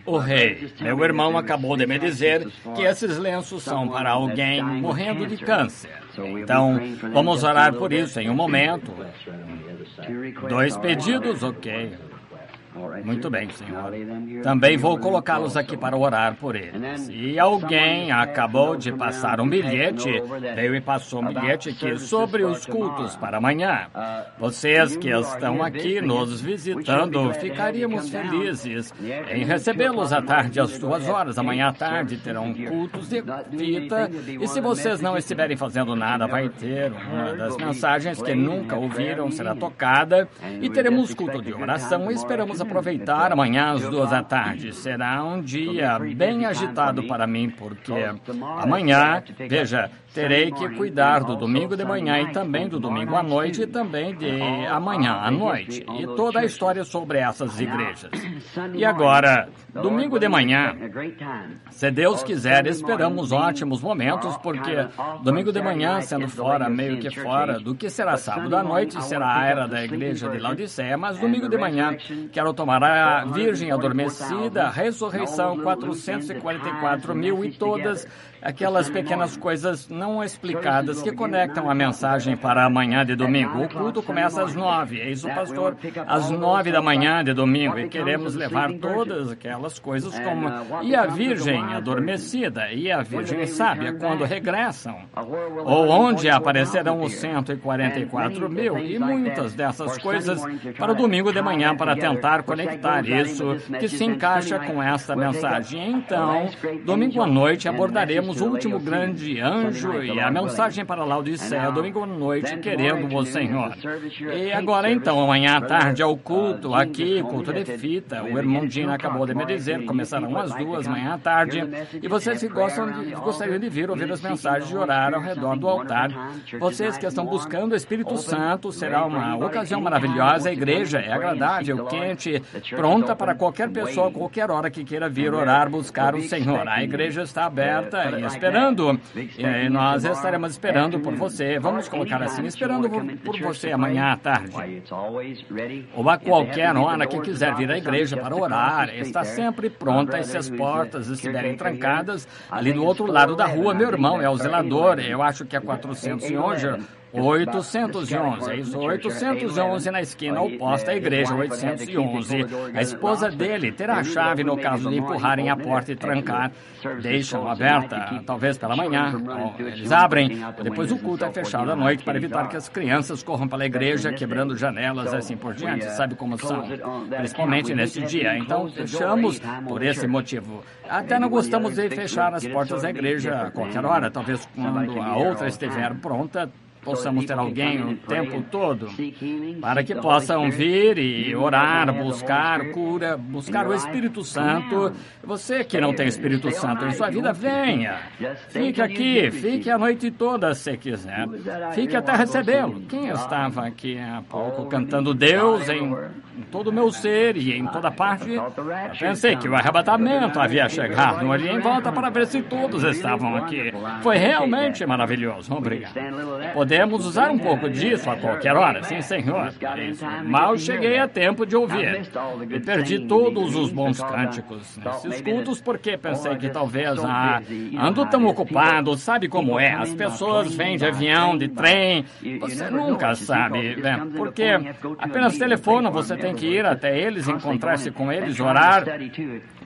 O rei, meu irmão, acabou de me dizer que esses lenços são para alguém morrendo de câncer. Então, vamos orar por isso em um momento. 2 pedidos, ok. Muito bem, senhor. Também vou colocá-los aqui para orar por eles. E alguém acabou de passar um bilhete, veio e passou um bilhete aqui sobre os cultos para amanhã. Vocês que estão aqui nos visitando, ficaríamos felizes em recebê-los à tarde às 2 horas. Amanhã à tarde terão cultos de fita. E se vocês não estiverem fazendo nada, vai ter uma das mensagens que nunca ouviram, será tocada. E teremos culto de oração e esperamos aproveitar amanhã às 2 da tarde. Será um dia bem agitado para mim, porque amanhã, veja, terei que cuidar do domingo de manhã e também do domingo à noite e também de amanhã à noite. E toda a história sobre essas igrejas. E agora, domingo de manhã, se Deus quiser, esperamos ótimos momentos, porque domingo de manhã, sendo fora, meio que fora do que será sábado à noite, será a era da igreja de Laodiceia, mas domingo de manhã quero tomar a Virgem Adormecida, a ressurreição, 444 mil e todas aquelas pequenas coisas não explicadas que conectam a mensagem para amanhã de domingo. O culto começa às 9, eis o pastor às 9 da manhã de domingo, e queremos levar todas aquelas coisas como e a Virgem Adormecida e a Virgem Sábia quando regressam, ou onde aparecerão os 144 mil e muitas dessas coisas para o domingo de manhã, para tentar conectar isso que se encaixa com essa mensagem. Então, domingo à noite abordaremos o último grande anjo e a mensagem para Laodiceia, domingo à noite, querendo o Senhor. E agora então, amanhã à tarde, ao culto aqui, culto de fita, o irmão Dino acabou de me dizer, começarão às 2 amanhã à tarde, e vocês que gostariam de vir ouvir as mensagens e orar ao redor do altar, vocês que estão buscando o Espírito Santo, será uma ocasião maravilhosa. A igreja é agradável, quente, pronta para qualquer pessoa, qualquer hora que queira vir orar, buscar o Senhor. A igreja está aberta e esperando, e nós estaremos esperando por você. Vamos colocar assim, esperando por você amanhã à tarde. Ou a qualquer hora que quiser vir à igreja para orar, está sempre pronta. E se as portas estiverem trancadas, ali do outro lado da rua, meu irmão é o zelador, eu acho que é 411, 811, é isso, 811 na esquina oposta à igreja, 811. A esposa dele terá a chave no caso de empurrarem a porta e trancar. Deixam aberta, talvez pela manhã. Eles abrem, depois o culto é fechado à noite para evitar que as crianças corram pela igreja, quebrando janelas e assim por diante. Sabe como são, principalmente nesse dia. Então, fechamos por esse motivo. Até não gostamos de fechar as portas da igreja a qualquer hora, talvez quando a outra estiver pronta, possamos ter alguém o tempo todo para que possam vir e orar, buscar cura, buscar o Espírito Santo. Você que não tem Espírito Santo em sua vida, venha. Fique aqui, fique a noite toda se quiser. Fique até recebê-lo. Quem estava aqui há pouco cantando Deus em todo o meu ser e em toda parte? Eu pensei que o arrebatamento havia chegado. Olhei em volta para ver se todos estavam aqui. Foi realmente maravilhoso. Obrigado. Podemos usar um pouco disso a qualquer hora, sim, senhor. Isso. Mal cheguei a tempo de ouvir. E perdi todos os bons cânticos nesses cultos porque pensei que talvez ando tão ocupado, sabe como é? As pessoas vêm de avião, de trem, você nunca sabe, porque apenas telefona, você tem que ir até eles, encontrar-se com eles, orar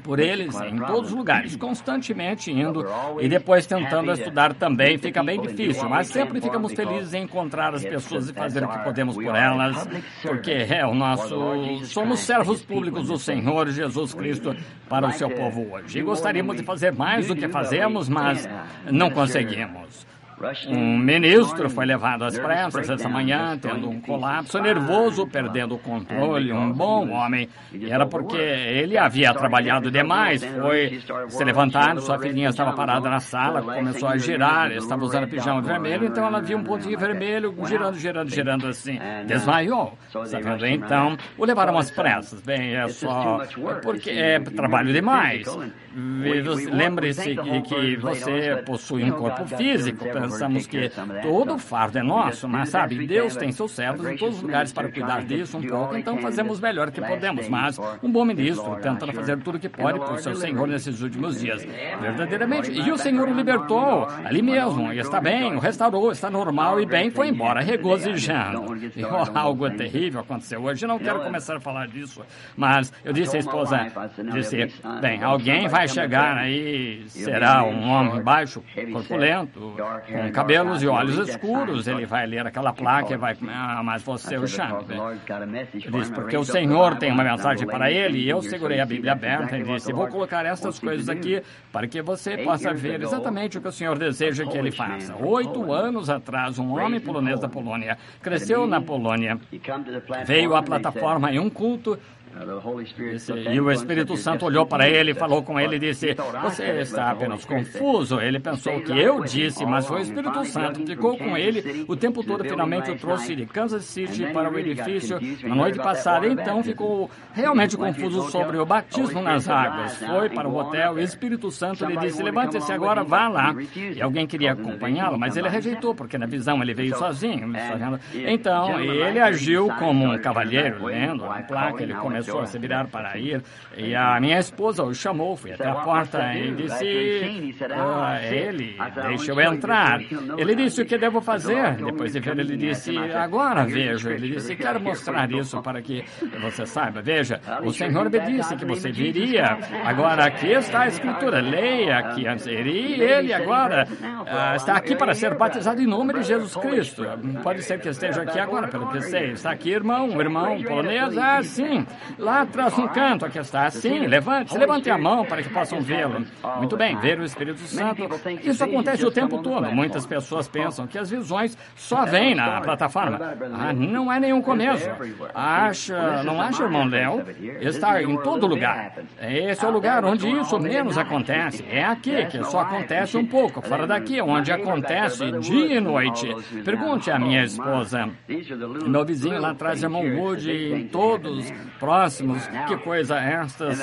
por eles em todos os lugares, constantemente indo e depois tentando estudar também. Fica bem difícil, mas sempre ficamos felizes em encontrar as pessoas e fazer o que podemos por elas, porque somos servos públicos do Senhor Jesus Cristo para o seu povo hoje. E gostaríamos de fazer mais do que fazemos, mas não conseguimos. Um ministro foi levado às pressas essa manhã, tendo um colapso nervoso, perdendo o controle, um bom homem. E era porque ele havia trabalhado demais, foi se levantar, sua filhinha estava parada na sala, começou a girar, estava usando pijama vermelho, então ela viu um pontinho vermelho, girando assim, desmaiou. Sabe? Então, o levaram às pressas. Bem, porque é trabalho demais. Lembre-se que você possui um corpo físico. pensamos que todo o fardo é nosso, mas sabe, Deus tem seus servos em todos os lugares para cuidar disso um pouco, então fazemos o melhor que podemos, mas um bom ministro tentando fazer tudo o que pode por seu Senhor nesses últimos dias, verdadeiramente, e o Senhor o libertou ali mesmo, e está bem, o restaurou, está normal e bem, foi embora, regozijando. E algo terrível aconteceu hoje, não quero começar a falar disso, mas eu disse à esposa, bem, alguém vai chegar aí, será um homem baixo, corpulento, com cabelos e olhos escuros, ele vai ler aquela placa e vai, mas você o chame. Eu disse, porque o Senhor tem uma mensagem para ele, e eu segurei a Bíblia aberta e disse, vou colocar estas coisas aqui para que você possa ver exatamente o que o Senhor deseja que ele faça. 8 anos atrás, um homem polonês da Polônia cresceu na Polônia, veio à plataforma em um culto. E o Espírito Santo olhou para ele e falou com ele e disse, você está apenas confuso. Ele pensou que eu disse, mas foi o Espírito Santo que ficou com ele o tempo todo. Finalmente o trouxe de Kansas City para o edifício na noite passada. Então ficou realmente confuso sobre o batismo nas águas. Foi para o hotel e o Espírito Santo lhe disse, levante-se agora, vá lá. E alguém queria acompanhá-lo, mas ele rejeitou, porque na visão ele veio sozinho. Então ele agiu como um cavalheiro, lendo a placa, ele começou a se virar para ir, e a minha esposa o chamou, fui até a porta e disse, ele, deixa eu entrar. Ele disse, o que devo fazer? Depois de ver, ele disse, agora vejo. Ele disse, quero mostrar isso para que você saiba. Veja, o Senhor me disse que você viria. Agora, aqui está a Escritura, leia aqui antes. E ele agora está aqui para ser batizado em nome de Jesus Cristo. Pode ser que esteja aqui agora, pelo que sei. Está aqui, irmão polonês? Sim. Lá atrás no canto, aqui está. Sim, levante a mão para que possam vê-lo. Muito bem, ver o Espírito Santo. Isso acontece o tempo todo. Muitas pessoas pensam que as visões só vêm na plataforma. Não é nenhum começo. Não acha, irmão Léo? Está em todo lugar. Esse é o lugar onde isso menos acontece. É aqui que só acontece um pouco. Fora daqui, onde acontece dia e noite. Pergunte à minha esposa. Meu vizinho lá atrás, irmão Woody, todos próximos, que coisa estas,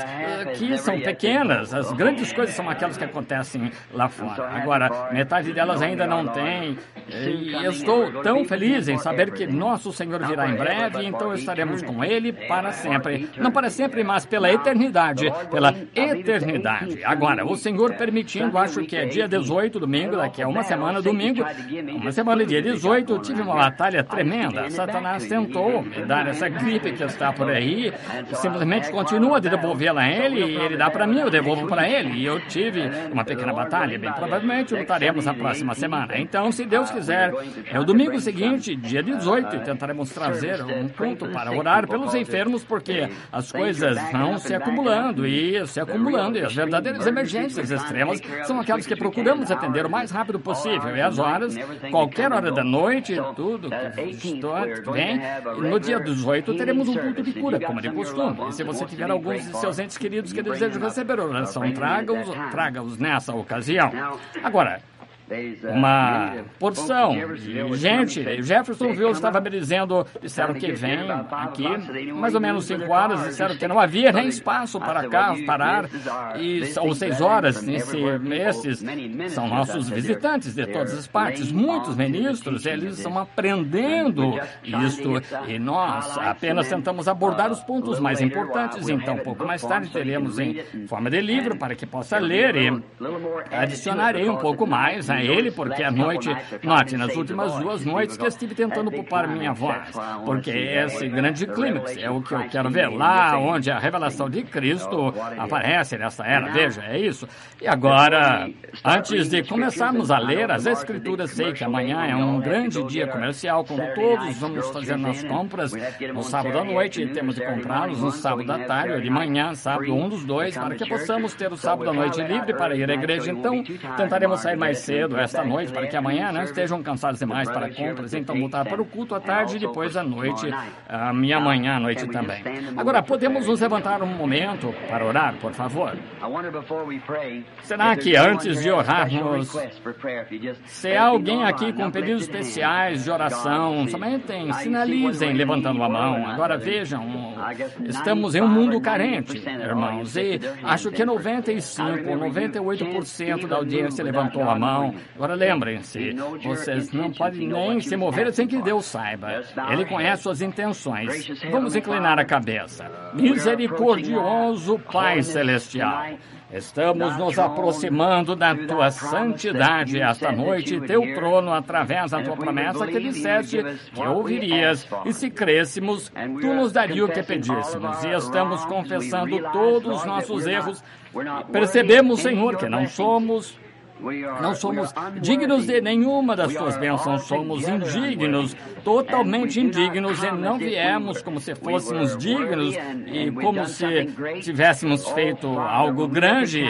que são pequenas, as grandes coisas são aquelas que acontecem lá fora. Agora, metade delas ainda não tem, e eu estou tão feliz em saber que nosso Senhor virá em breve, então estaremos com Ele para sempre. Não para sempre, mas pela eternidade, Agora, o Senhor permitindo, acho que é dia 18, domingo, daqui a uma semana, dia 18, tive uma batalha tremenda. Satanás tentou me dar essa gripe que está por aí, simplesmente continua de devolvê-la a ele, e ele dá para mim, eu devolvo para ele. E eu tive uma pequena batalha, bem provavelmente lutaremos na próxima semana. Então, se Deus quiser, é o domingo seguinte, dia 18, e tentaremos trazer um culto para orar pelos enfermos, porque as coisas vão se acumulando, e as verdadeiras emergências extremas são aquelas que procuramos atender o mais rápido possível. E as horas, qualquer hora da noite, tudo que vem, no dia 18 teremos um culto de cura, como de costume. E se você tiver alguns de seus entes queridos que desejam receber oração, traga-os nessa ocasião. Agora, uma porção de gente. O Jeffersonville estava me dizendo, disseram que vem aqui, mais ou menos 5 horas, disseram que não havia nem espaço para cá parar, ou 6 horas. Esses são nossos visitantes de todas as partes, muitos ministros, eles estão aprendendo isto, e nós apenas tentamos abordar os pontos mais importantes. Então, pouco mais tarde, teremos em forma de livro para que possa ler, e adicionarei um pouco mais a ele, porque à noite, note, nas últimas 2 noites que eu estive tentando poupar minha voz, porque esse grande clímax é o que eu quero ver, lá onde a revelação de Cristo aparece nessa era, veja, é isso. E agora, antes de começarmos a ler as Escrituras, sei que amanhã é um grande dia comercial, quando todos vamos fazer nas compras, no sábado à noite, temos de comprá-los no sábado à tarde, ou de manhã, sábado, um dos dois, para que possamos ter o sábado à noite livre para ir à igreja. Então, tentaremos sair mais cedo esta noite, para que amanhã não estejam cansados demais para compras, então voltar para o culto à tarde e depois à noite, e amanhã à noite também. Agora, podemos nos levantar um momento para orar, por favor? Será que antes de orarmos, se há alguém aqui com pedidos especiais de oração, somente sinalizem levantando a mão. Agora vejam, estamos em um mundo carente, irmãos, e acho que 95%, 98% da audiência levantou a mão. Então, agora lembrem-se, vocês não podem nem se mover sem que Deus saiba. Ele conhece suas intenções. Vamos inclinar a cabeça. Misericordioso Pai Celestial, estamos nos aproximando da Tua santidade esta noite, Teu trono, através da Tua promessa que disseste que ouvirias, e se crêssemos, Tu nos daria o que pedíssemos. E estamos confessando todos os nossos erros. Percebemos, Senhor, que não somos dignos de nenhuma das Tuas bênçãos, somos indignos, totalmente indignos, e não viemos como se fôssemos dignos e como se tivéssemos feito algo grande.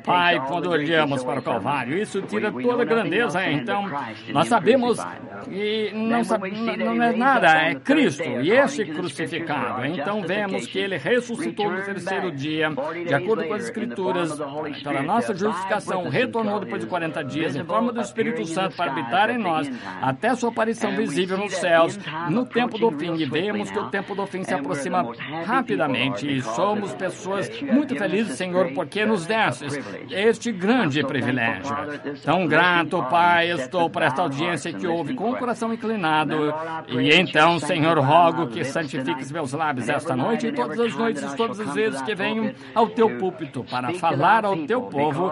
Pai, quando olhamos para o Calvário, isso tira toda a grandeza. Então, nós sabemos que não é nada, é Cristo, e esse crucificado. Então, vemos que Ele ressuscitou no terceiro dia, de acordo com as Escrituras, pela nossa justificação, retornou depois de 40 dias, em forma do Espírito Santo, para habitar em nós, até sua aparição visível nos céus, no tempo do fim. E vemos que o tempo do fim se aproxima rapidamente, e somos pessoas muito felizes, Senhor, porque nos destes este grande privilégio. Tão grato, Pai, estou por esta audiência que ouve com o coração inclinado. E então, Senhor, rogo que santifiques meus lábios esta noite e todas as noites, todas as vezes que venho ao Teu púlpito para falar ao Teu povo,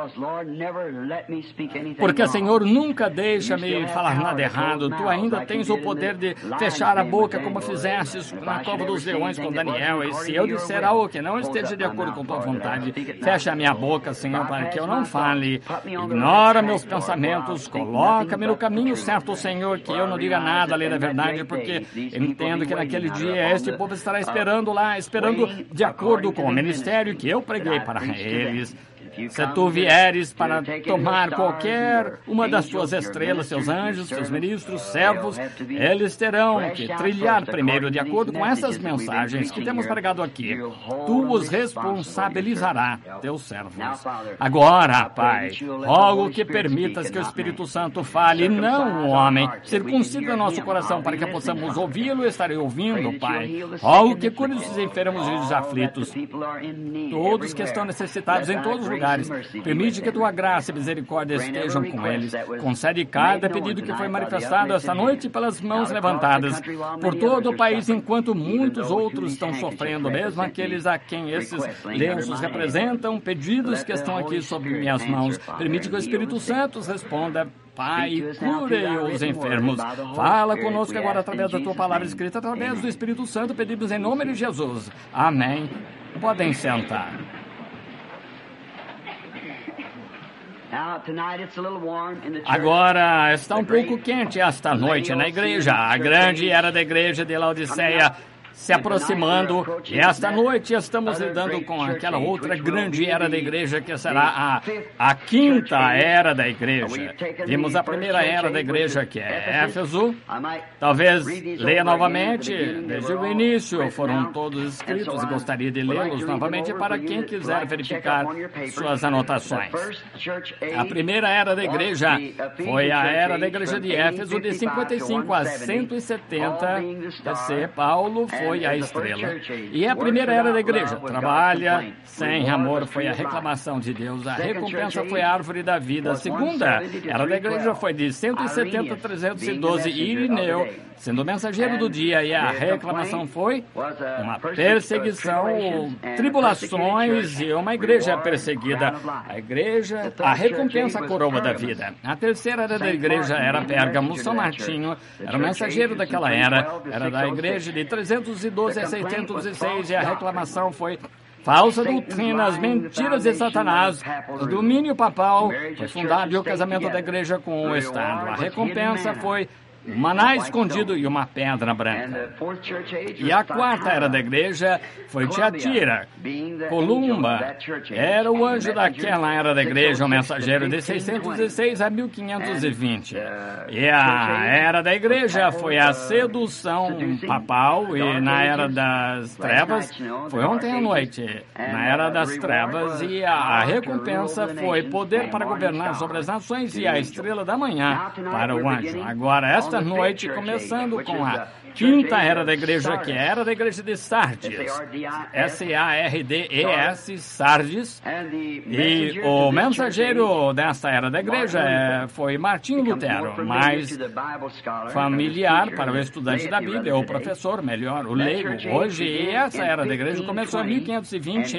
porque, Senhor, nunca deixa-me falar nada errado. Tu ainda tens o poder de fechar a boca, como fizestes na cova dos leões com Daniel. E se eu disser algo que não esteja de acordo com Tua vontade, fecha a minha boca, Senhor, para que eu não fale. Ignora meus pensamentos, coloca-me no caminho certo, Senhor, que eu não diga nada além da verdade, porque entendo que naquele dia este povo estará esperando de acordo com o ministério que eu preguei para eles. Se Tu vieres para tomar qualquer uma das Tuas estrelas, Teus anjos, Teus ministros, servos, eles terão que trilhar primeiro de acordo com essas mensagens que temos pregado aqui. Tu os responsabilizarás, Teus servos. Agora, Pai, rogo que permitas que o Espírito Santo fale, não o homem. Circuncida nosso coração para que possamos ouvi-lo e estarei ouvindo, Pai. Rogo que cures os enfermos e os aflitos, todos que estão necessitados em todos os lugares. Permite que Tua graça e misericórdia estejam com eles. Concede cada pedido que foi manifestado esta noite pelas mãos levantadas por todo o país, enquanto muitos outros estão sofrendo, mesmo aqueles a quem esses lenços representam, pedidos que estão aqui sob minhas mãos. Permite que o Espírito Santo responda. Pai, cure os enfermos. Fala conosco agora através da Tua palavra escrita, através do Espírito Santo. Pedimos em nome de Jesus. Amém. Podem sentar. Agora está um pouco quente esta noite na igreja. A grande era da igreja de Laodiceia se aproximando, e esta noite estamos lidando com aquela outra grande era da igreja que será a quinta era da igreja. Vimos a primeira era da igreja, que é Éfeso. Talvez leia novamente, desde o início foram todos escritos, e gostaria de lê-los novamente para quem quiser verificar suas anotações. A primeira era da igreja foi a era da igreja de Éfeso, de 55 a 170 BC. Paulo foi a estrela. E a primeira era da igreja. Trabalha sem amor foi a reclamação de Deus. A recompensa foi a árvore da vida. A segunda era da igreja foi de 170 a 312. Irineu, sendo o mensageiro do dia. E a reclamação foi uma perseguição, tribulações e uma igreja perseguida. A recompensa, a coroa da vida. A terceira era da igreja era Pérgamo. São Martinho era o mensageiro daquela era. Era da igreja de 312 a 606, e a reclamação foi falsa doutrina, as mentiras de Satanás, o domínio papal. Foi fundado e o casamento da igreja com o Estado. A recompensa foi um maná escondido e uma pedra branca. E a quarta era da igreja foi Tiatira. Columba era o anjo daquela era da igreja, o mensageiro de 606 a 1520. E a era da igreja foi a sedução papal, e na era das trevas foi ontem à noite, na era das trevas, e a recompensa foi poder para governar sobre as nações e a estrela da manhã para o anjo. Agora, esta noite, começando com a quinta era da igreja, que era da igreja de Sardes, S-A-R-D-E-S, Sardes, e o mensageiro desta era da igreja foi Martinho Lutero, mais familiar para o estudante da Bíblia, ou professor, melhor, o leigo. Hoje, essa era da igreja começou em 1520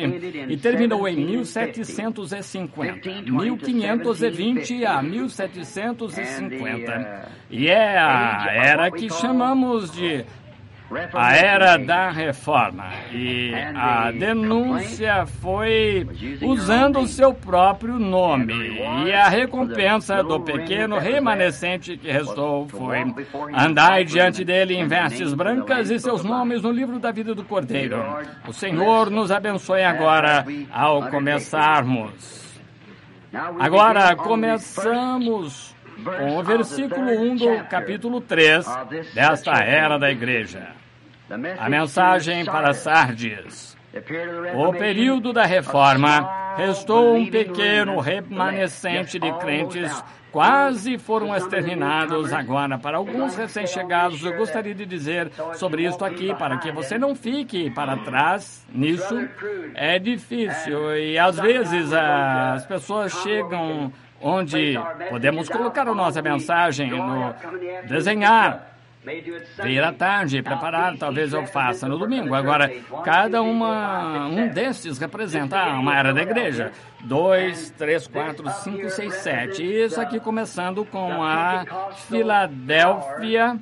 e terminou em 1750. 1520 a 1750. E é a era que chamamos de a Era da Reforma. E a denúncia foi usando o seu próprio nome. E a recompensa do pequeno remanescente que restou foi: andai diante dele em vestes brancas e seus nomes no livro da vida do Cordeiro. O Senhor nos abençoe agora ao começarmos. Agora começamos com o versículo 1 do capítulo 3 desta Era da Igreja. A mensagem para Sardes. O período da Reforma, restou um pequeno remanescente de crentes, quase foram exterminados agora. Para alguns recém-chegados, eu gostaria de dizer sobre isto aqui, para que você não fique para trás nisso. É difícil e às vezes as pessoas chegam onde podemos colocar a nossa mensagem no desenhar, vir à tarde, preparar, talvez eu faça no domingo. Agora, um destes representa uma era da igreja. 2, 3, 4, 5, 6, 7. Isso aqui começando com a Filadélfia.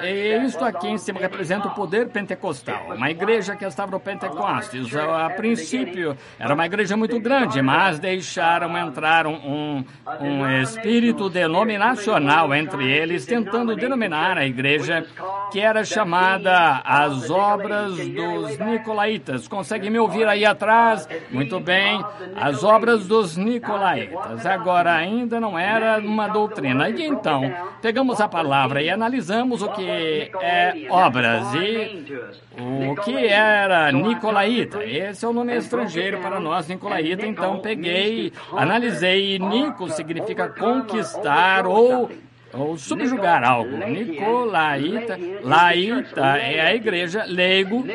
E isto aqui em cima representa o poder pentecostal. Uma igreja que estava no Pentecostes. A princípio era uma igreja muito grande, mas deixaram entrar um espírito denominacional entre eles, tentando denominar a igreja, que era chamada as Obras dos Nicolaítas. Consegue me ouvir aí atrás? Muito bem. As Obras dos Nicolaítas. Agora, ainda não era uma doutrina. E então, pegamos a palavra e analisamos o que é obras e o que era Nicolaíta. Esse é o nome estrangeiro para nós, Nicolaíta. Então, peguei, analisei. Nico significa conquistar ou subjugar algo. Nicolaíta, laíta é a igreja, leigo,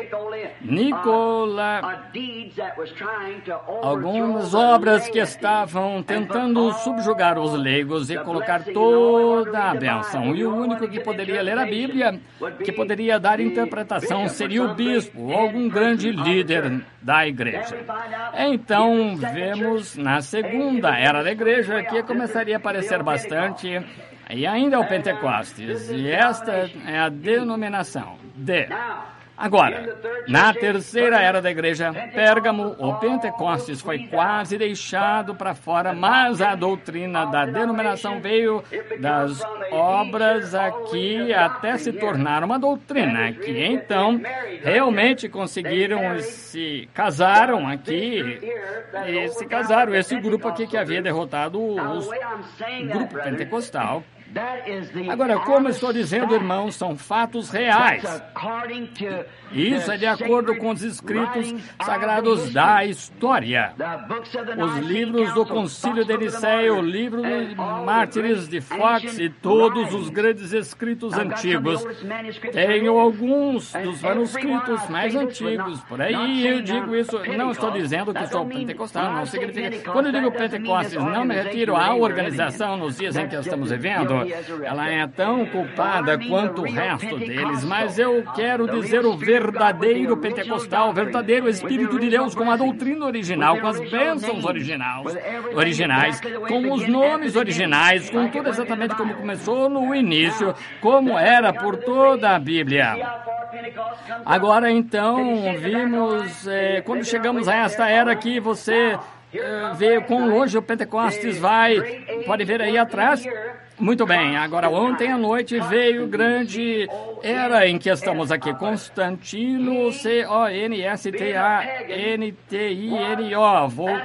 algumas obras que estavam tentando subjugar os leigos e colocar toda a bênção. E o único que poderia ler a Bíblia, que poderia dar interpretação, seria o bispo ou algum grande líder da igreja. Então, vemos na segunda era da igreja que começaria a aparecer bastante. E ainda é o Pentecostes, e esta é a denominação de. Agora, na terceira era da igreja, Pérgamo, o Pentecostes foi quase deixado para fora, mas a doutrina da denominação veio das obras aqui até se tornar uma doutrina, que então realmente conseguiram se casaram aqui, e se casaram, esse grupo aqui que havia derrotado o grupo pentecostal. Agora, como estou dizendo, irmãos, são fatos reais. Isso é de acordo com os escritos sagrados da história. Os livros do Concílio de Nicéia, o livro dos Mártires de Fox e todos os grandes escritos antigos. Tenho alguns dos manuscritos mais antigos por aí. Eu digo isso, não estou dizendo que sou pentecostal, não significa. Quando eu digo Pentecostes, não me refiro à organização nos dias em que estamos vivendo. Ela é tão culpada quanto o resto deles, mas eu quero dizer o verdadeiro pentecostal, o verdadeiro Espírito de Deus, com a doutrina original, com as bênçãos originais, com os nomes originais, com tudo exatamente como começou no início, como era por toda a Bíblia. Agora, então, vimos, quando chegamos a esta era que você vê quão longe o Pentecostes vai, pode ver aí atrás. Muito bem, agora ontem à noite veio o grande era em que estamos aqui, Constantino, C-O-N-S-T-A-N-T-I-N-O, vou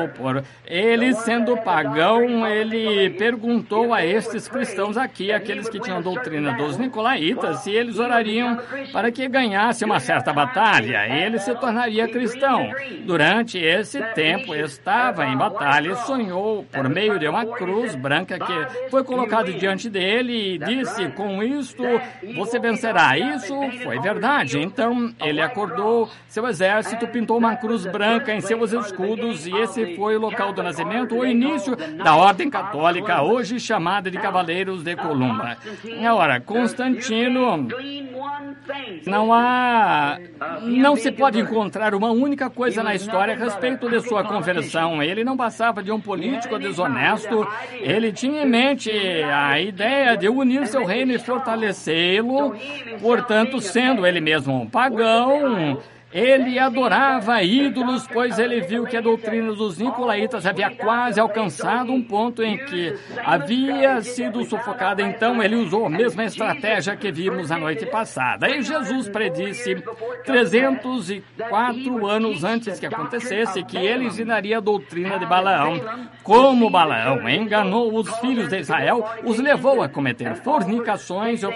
pôr, ele sendo pagão, ele perguntou a estes cristãos aqui, aqueles que tinham a doutrina dos Nicolaitas, se eles orariam para que ganhasse uma certa batalha, ele se tornaria cristão. Durante esse tempo estava em batalha e sonhou por meio de uma cruz branca que foi colocada diante dele e disse, com isto você vencerá. Isso foi verdade. Então ele acordou seu exército, pintou uma cruz branca em seus escudos e esse foi o local do nascimento, o início da Ordem Católica, hoje chamada de Cavaleiros de Columba. Agora, Constantino, não se pode encontrar uma única coisa na história a respeito de sua conversão. Ele não passava de um político desonesto. Ele tinha em mente a ideia de unir seu reino e fortalecê-lo. Portanto, sendo ele mesmo um pagão, ele adorava ídolos, pois ele viu que a doutrina dos nicolaítas havia quase alcançado um ponto em que havia sido sufocada. Então, ele usou a mesma estratégia que vimos na noite passada. E Jesus predisse, 304 anos antes que acontecesse, que ele ensinaria a doutrina de Balaão. Como Balaão enganou os filhos de Israel, os levou a cometer fornicações e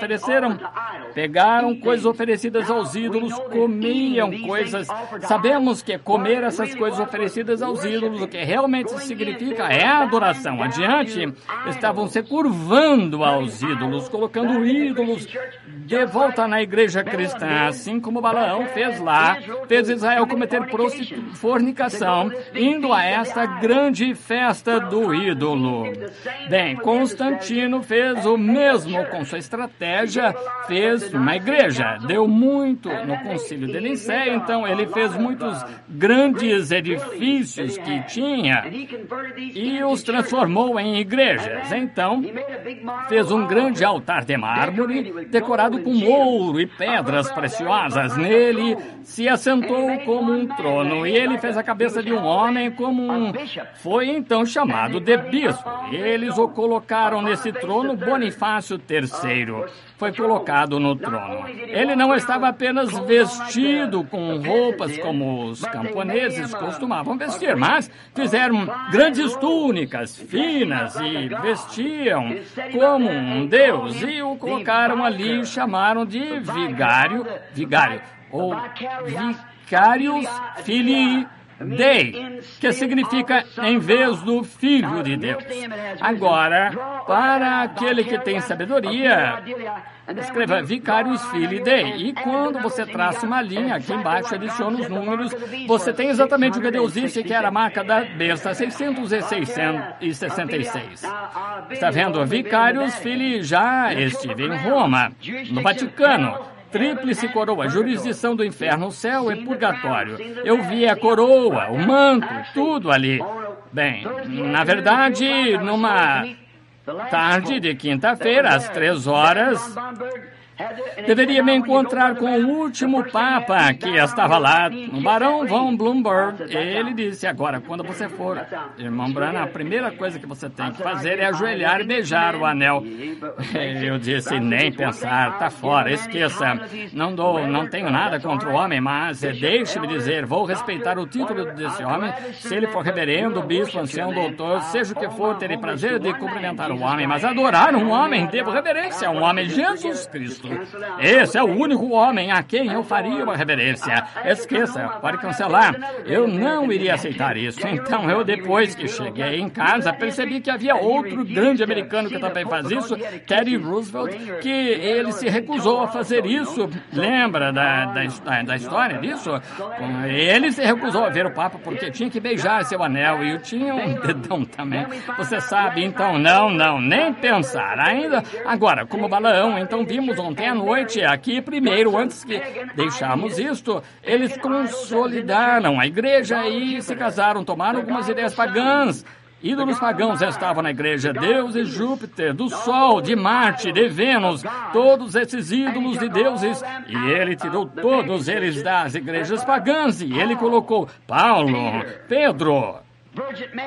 pegaram coisas oferecidas aos ídolos, comiam coisas. Sabemos que comer essas coisas oferecidas aos ídolos, o que realmente significa é a adoração. Adiante, estavam se curvando aos ídolos, colocando ídolos de volta na igreja cristã, assim como Balaão fez lá, fez Israel cometer fornicação, indo a esta grande festa do ídolo. Bem, Constantino fez o mesmo com sua estratégia, fez uma igreja, deu muito no concílio de Nicéia. Então, ele fez muitos grandes edifícios que tinha e os transformou em igrejas. Então, fez um grande altar de mármore, decorado com ouro e pedras preciosas. Nele se assentou como um trono, e ele fez a cabeça de um homem como foi então chamado de bispo. Eles o colocaram nesse trono. Bonifácio III foi colocado no trono. Ele não estava apenas vestido com roupas como os camponeses costumavam vestir, mas fizeram grandes túnicas finas e vestiam como um deus e o colocaram ali e chamaram de vigário ou vicarius filii Dei, que significa em vez do Filho de Deus. Agora, para aquele que tem sabedoria, escreva Vicarius Filii Dei. E quando você traça uma linha, aqui embaixo adiciona os números, você tem exatamente o que Deus disse, que era a marca da besta, 666. Está vendo? Vicarius Filii, já estive em Roma, no Vaticano. Tríplice coroa, jurisdição do inferno, céu e purgatório. Eu vi a coroa, o manto, tudo ali. Bem, na verdade, numa tarde de quinta-feira, às 3 horas, deveria me encontrar com o último Papa que estava lá, o Barão von Blomberg. Ele disse, agora, quando você for, irmão Branham, a primeira coisa que você tem que fazer é ajoelhar e beijar o anel. Eu disse, nem pensar, está fora, esqueça. Não tenho nada contra o homem, mas deixe-me dizer, vou respeitar o título desse homem. Se ele for reverendo, bispo, ancião, doutor, seja o que for, terei prazer de cumprimentar o homem, mas adorar um homem, devo reverência a um homem, Jesus Cristo. Esse é o único homem a quem eu faria uma reverência. Esqueça, pode cancelar. Eu não iria aceitar isso. Então, eu, depois que cheguei em casa, percebi que havia outro grande americano que também faz isso, Teddy Roosevelt, que ele se recusou a fazer isso. Lembra da história disso? Ele se recusou a ver o Papa porque tinha que beijar seu anel e eu tinha um dedão também. Você sabe, então, não, nem pensar. Ainda agora, como Balaão, então vimos ontem à noite aqui, primeiro, antes que deixarmos isto, eles consolidaram a igreja e se casaram, tomaram algumas ideias pagãs. Ídolos pagãos estavam na igreja, Deus de Júpiter, do Sol, de Marte, de Vênus, todos esses ídolos de deuses, e ele tirou todos eles das igrejas pagãs, e ele colocou Paulo, Pedro,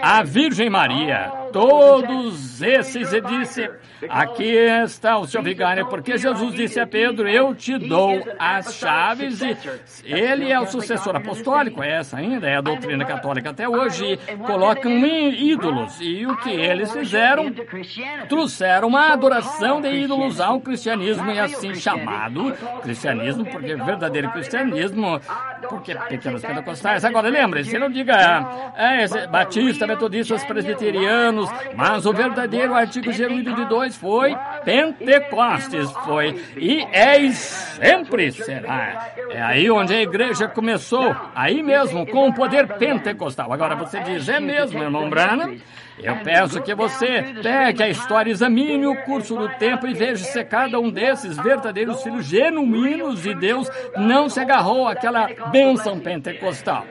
a Virgem Maria, todos esses, e disse, aqui está o seu vigário, porque Jesus disse a Pedro, eu te dou as chaves, e ele é o sucessor apostólico, essa ainda é a doutrina católica até hoje, e colocam ídolos, e o que eles fizeram, trouxeram a adoração de ídolos ao cristianismo, e assim chamado cristianismo, porque verdadeiro cristianismo, porque pequenos pentecostais. Agora lembre-se, não diga batista, metodistas, presbiterianos, anos, mas o verdadeiro artigo genuíno de 2 foi Pentecostes, foi, e é e sempre será. É aí onde a igreja começou, aí mesmo, com o poder pentecostal. Agora você diz, é mesmo, irmão Branham? Eu peço que você pegue a história, examine o curso do tempo e veja se cada um desses verdadeiros filhos genuínos de Deus não se agarrou àquela bênção pentecostal.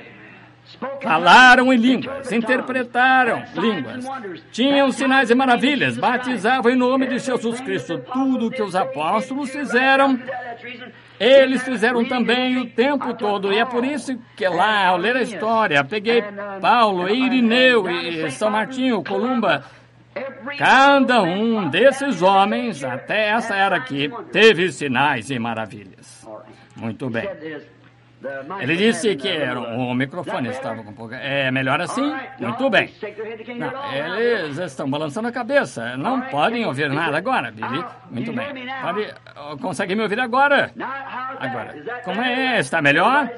Falaram em línguas, interpretaram línguas, tinham sinais e maravilhas, batizavam em nome de Jesus Cristo. Tudo que os apóstolos fizeram, eles fizeram também o tempo todo. E é por isso que lá, ao ler a história, peguei Paulo, Irineu e São Martinho, Columba. Cada um desses homens, até essa era aqui, teve sinais e maravilhas. Muito bem. Ele disse que o microfone estava com pouca... É melhor assim? Muito bem. Não, eles estão balançando a cabeça. Não podem ouvir nada agora, Billy. Muito bem. Consegue me ouvir agora? Agora. Como é? Está melhor?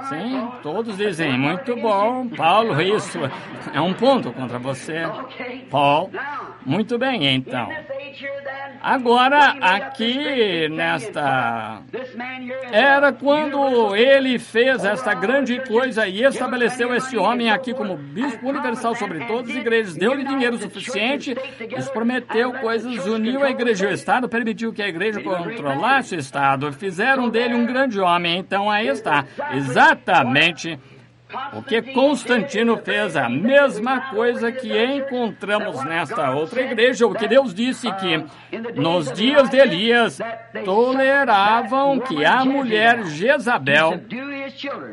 Sim, todos dizem. Muito bom. Paulo, isso é um ponto contra você. Paul. Muito bem, então. Agora, aqui nesta... Era quando ele fez esta grande coisa e estabeleceu esse homem aqui como bispo universal sobre todas as igrejas, deu-lhe dinheiro suficiente, lhes prometeu coisas, uniu a igreja e o Estado, permitiu que a igreja controlasse o Estado, fizeram dele um grande homem. Então aí está, exatamente o que Constantino fez, a mesma coisa que encontramos nesta outra igreja, o que Deus disse que nos dias de Elias toleravam que a mulher Jezabel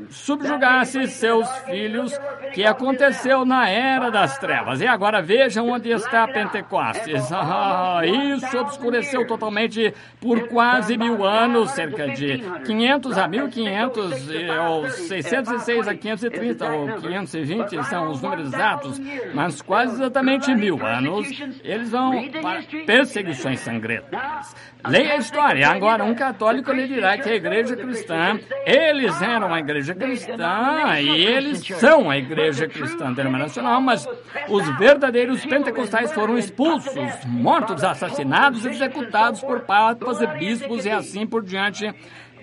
subjugasse seus filhos, que aconteceu na Era das Trevas. E agora vejam onde está Pentecostes. Isso obscureceu totalmente por quase 1000 anos, cerca de 500 a 1500, ou 606 a 530, ou 520, são os números exatos, mas quase exatamente 1000 anos, eles vão para perseguições sangrentas. Leia a história. Agora, um católico lhe dirá que a igreja cristã, eles eram a igreja cristã e eles são a igreja cristã denominacional, mas os verdadeiros pentecostais foram expulsos, mortos, assassinados, executados por papas e bispos e assim por diante.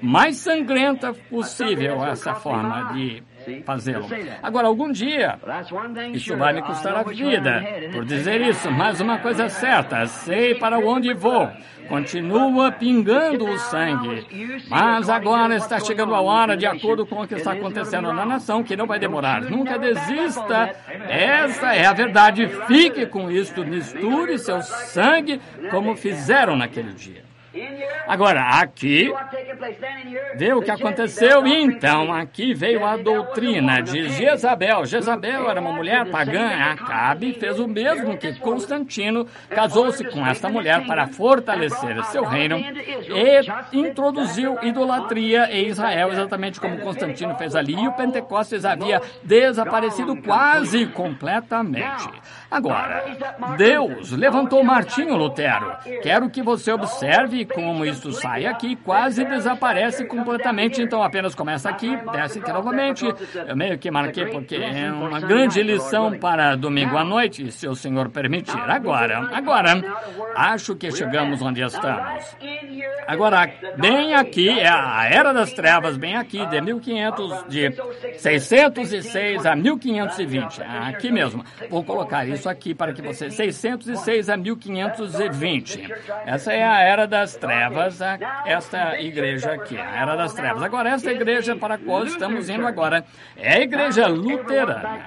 Mais sangrenta possível essa forma de fazê-lo. Agora, algum dia, isso vai me custar a vida por dizer isso, mas uma coisa é certa, sei para onde vou. Continua pingando o sangue. Mas agora está chegando a hora, de acordo com o que está acontecendo na nação, que não vai demorar. Nunca desista. Essa é a verdade. Fique com isso. Misture seu sangue como fizeram naquele dia. Agora, aqui, vê o que aconteceu? Então, aqui veio a doutrina de Jezabel. Jezabel era uma mulher pagã. Acabe fez o mesmo que Constantino, casou-se com esta mulher para fortalecer seu reino e introduziu idolatria em Israel, exatamente como Constantino fez ali. E o Pentecostes havia desaparecido quase completamente. Agora, Deus levantou Martinho Lutero. Quero que você observe como isso sai aqui, quase desaparece completamente. Então apenas começa aqui, desce aqui novamente. Eu meio que marquei porque é uma grande lição para domingo à noite, se o Senhor permitir. Agora, acho que chegamos onde estamos. Agora, bem aqui, é a Era das Trevas, bem aqui, de 606 a 1520. Aqui mesmo. Vou colocar isso aqui para que você... 606 a 1520. Essa é a Era das Trevas, esta igreja aqui, a Era das Trevas. Agora, esta igreja para a qual estamos indo agora é a igreja luterana.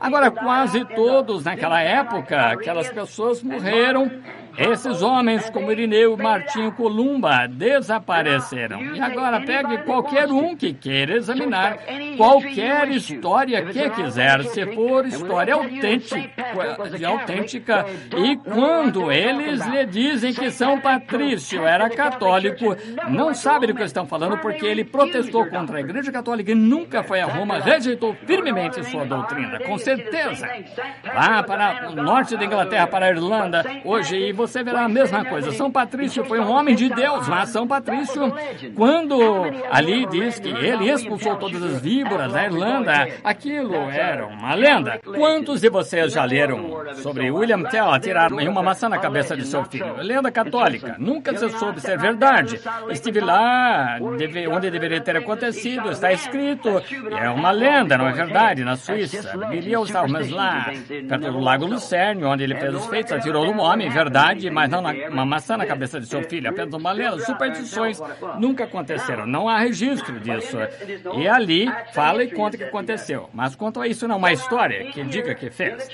Agora, quase todos naquela época, aquelas pessoas morreram. Esses homens, como Irineu, Martinho, Columba, desapareceram. E agora pegue qualquer um que queira examinar qualquer história que quiser, se for história autêntica. E quando eles lhe dizem que São Patrício era católico, não sabe sabe do que estão falando porque ele protestou contra a Igreja Católica e nunca foi a Roma, rejeitou firmemente sua doutrina, com certeza. Lá para o norte da Inglaterra, para a Irlanda, hoje, e você verá a mesma coisa. São Patrício foi um homem de Deus, mas São Patrício, quando ali diz que ele expulsou todas as víboras da Irlanda, aquilo era uma lenda. Quantos de vocês já leram sobre William Tell atirar uma maçã na cabeça de seu filho? Lenda católica. Nunca se soube ser verdade. Estive lá onde deveria ter acontecido. Está escrito. É uma lenda, não é verdade? Na Suíça. Belial estávamos lá, perto do Lago Lucerne, onde ele fez os feitos. Atirou um homem, verdade, mas não uma maçã na cabeça de seu filho. Apenas uma lenda. Superstições nunca aconteceram. Não há registro disso. E ali fala e conta o que aconteceu. Mas quanto a isso, não há uma história que diga que fez.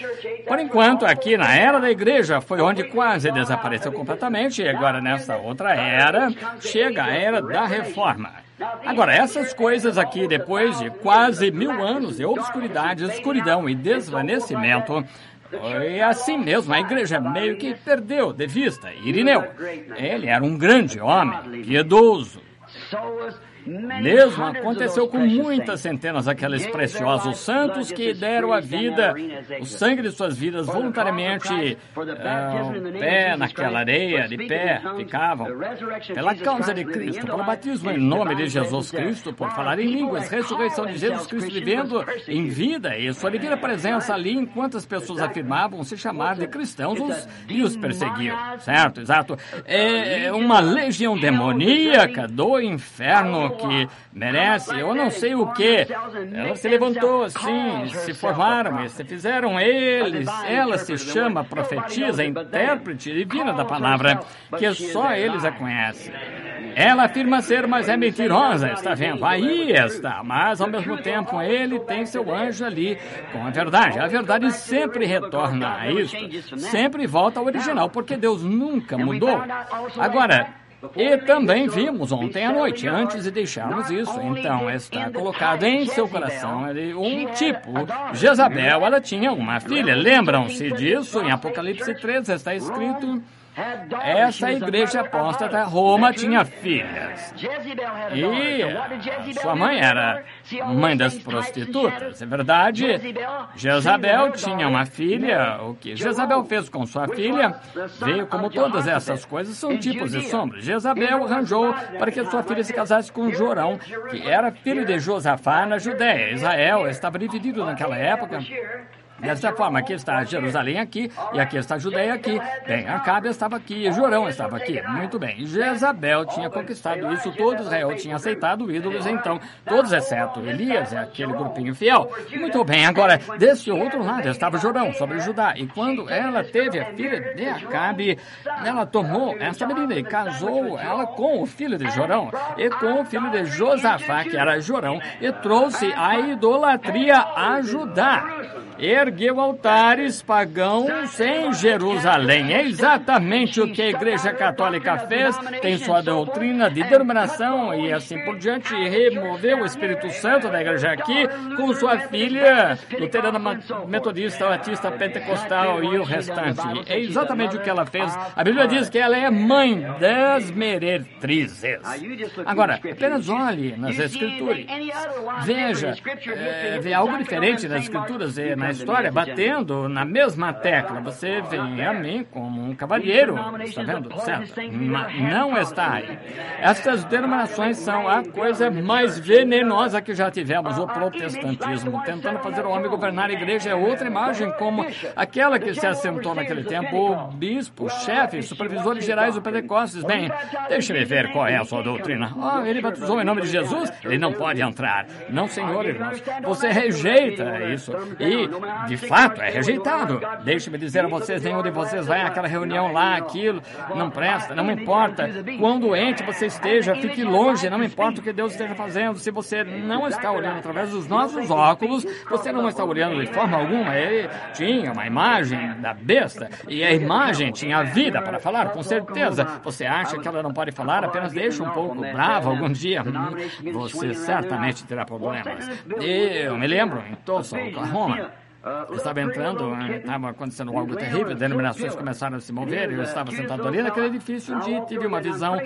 Por enquanto, aqui na era da igreja, foi onde quase desapareceu completamente. E agora, nessa outra era, chega a era da reforma. Agora, essas coisas aqui, depois de quase 1000 anos de obscuridade, escuridão e desvanecimento, foi assim mesmo, a igreja meio que perdeu de vista Irineu. Ele era um grande homem, piedoso. Mesmo aconteceu com muitas centenas daqueles preciosos santos que deram a vida, o sangue de suas vidas voluntariamente, pé naquela areia, de pé, ficavam, pela causa de Cristo, pelo batismo em nome de Jesus Cristo, por falar em línguas, ressurreição de Jesus Cristo vivendo em vida e sua divina presença ali, enquanto as pessoas afirmavam se chamar de cristãos e os perseguiam, certo? Exato. É uma legião demoníaca do inferno que merece, eu não sei o que. Ela se levantou assim, se formaram e se fizeram eles. Ela se chama profetisa, intérprete divina da palavra, que só eles a conhecem. Ela afirma ser, mas é mentirosa, está vendo? Aí está, mas ao mesmo tempo ele tem seu anjo ali com a verdade. A verdade sempre retorna a isso, sempre volta ao original, porque Deus nunca mudou. Agora, e também vimos ontem à noite, antes de deixarmos isso, então está colocado em seu coração um tipo, Jezabel, ela tinha uma filha, lembram-se disso? Em Apocalipse 13 está escrito, essa igreja apóstata, Roma, tinha filhas. E sua mãe era mãe das prostitutas, é verdade? Jezabel tinha uma filha. O que Jezabel fez com sua filha veio como todas essas coisas, são tipos de sombras. Jezabel arranjou para que sua filha se casasse com Jorão, que era filho de Josafá na Judéia. Israel estava dividido naquela época. Dessa forma, aqui está Jerusalém aqui, e aqui está a Judeia aqui. Bem, Acabe estava aqui, e Jorão estava aqui. Muito bem, Jezabel tinha conquistado isso, todo Israel tinha aceitado ídolos, então, todos exceto Elias, aquele grupinho fiel. Muito bem, agora, desse outro lado estava Jorão, sobre Judá, e quando ela teve a filha de Acabe, ela tomou essa menina e casou ela com o filho de Jorão, e com o filho de Josafá, que era Jorão, e trouxe a idolatria a Judá. Ergueu altares pagãos em Jerusalém. É exatamente o que a Igreja Católica fez, tem sua doutrina de denominação e assim por diante, e removeu o Espírito Santo da igreja aqui com sua filha luterana, metodista, batista, pentecostal e o restante. É exatamente o que ela fez. A Bíblia diz que ela é mãe das meretrizes. Agora, apenas olhe nas Escrituras. Veja, vê algo diferente nas Escrituras e na história, batendo na mesma tecla. Você vem a mim como um cavalheiro, está vendo? Certo? Não está aí. Essas denominações são a coisa mais venenosa que já tivemos, o protestantismo, tentando fazer o homem governar a igreja. É outra imagem como aquela que se assentou naquele tempo, o bispo, chefe, supervisores gerais do Pentecostes. Bem, deixe-me ver qual é a sua doutrina. Ele batizou em nome de Jesus? Ele não pode entrar. Não, senhor, irmãos. Você rejeita isso. E de fato, é rejeitado. Deixe-me dizer a vocês, nenhum de vocês vai àquela reunião lá, aquilo, não presta, não importa. Quão doente você esteja, fique longe, não importa o que Deus esteja fazendo. Se você não está olhando através dos nossos óculos, você não está olhando de forma alguma. Ele tinha uma imagem da besta, e a imagem tinha a vida para falar, com certeza. Você acha que ela não pode falar, apenas deixa um pouco brava algum dia. Você certamente terá problemas. Eu me lembro, em Tulsa, Oklahoma, estava entrando, estava acontecendo algo terrível, denominações começaram a se mover, eu estava sentado ali naquele edifício, um dia tive uma visão,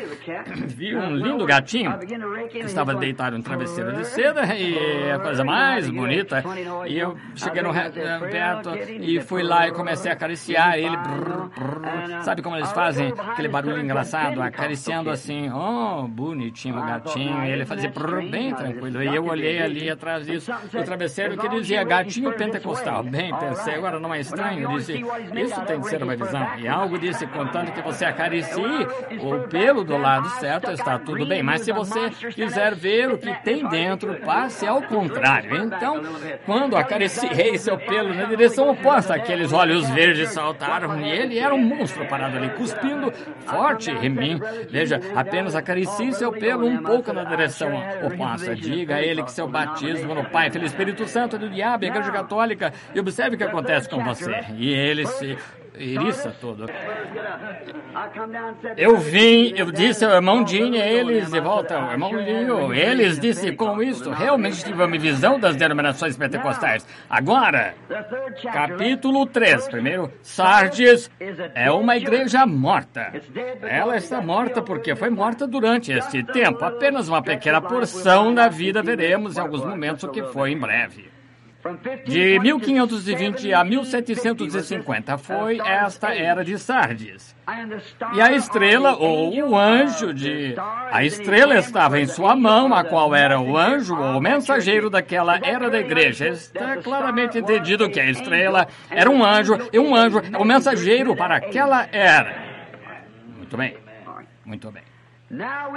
vi um lindo gatinho que estava deitado em travesseiro de seda, e a coisa mais bonita, e eu cheguei perto e fui lá e comecei a acariciar ele, sabe como eles fazem aquele barulho engraçado, acariciando assim, oh, bonitinho o gatinho, e ele fazia bem tranquilo, e eu olhei ali atrás disso, o travesseiro que dizia gatinho pentecostal. Bem, pensei, agora não é estranho, disse, isso tem de ser uma visão. E algo disse, contanto que você acaricie o pelo do lado certo, está tudo bem. Mas se você quiser ver o que tem dentro, passe ao contrário. Então, quando acariciei seu pelo na direção oposta, aqueles olhos verdes saltaram e ele era um monstro parado ali, cuspindo forte em mim. Veja, apenas acaricie seu pelo um pouco na direção oposta. Diga a ele que seu batismo no Pai, Filho e Espírito Santo do diabo, a Igreja Católica, e observe o que acontece com você. E ele se eriça todo. Eu disse ao irmão Jean, eles de volta ao irmão Leo, eles disse com isso, realmente tive uma visão das denominações pentecostais. Agora, capítulo 3, primeiro, Sardes é uma igreja morta. Ela está morta porque foi morta durante este tempo. Apenas uma pequena porção da vida veremos em alguns momentos o que foi em breve. De 1520 a 1750 foi esta era de Sardes. E a estrela, ou o anjo a estrela estava em sua mão, a qual era o anjo ou o mensageiro daquela era da igreja. Está claramente entendido que a estrela era um anjo, e um anjo é o mensageiro para aquela era. Muito bem, muito bem.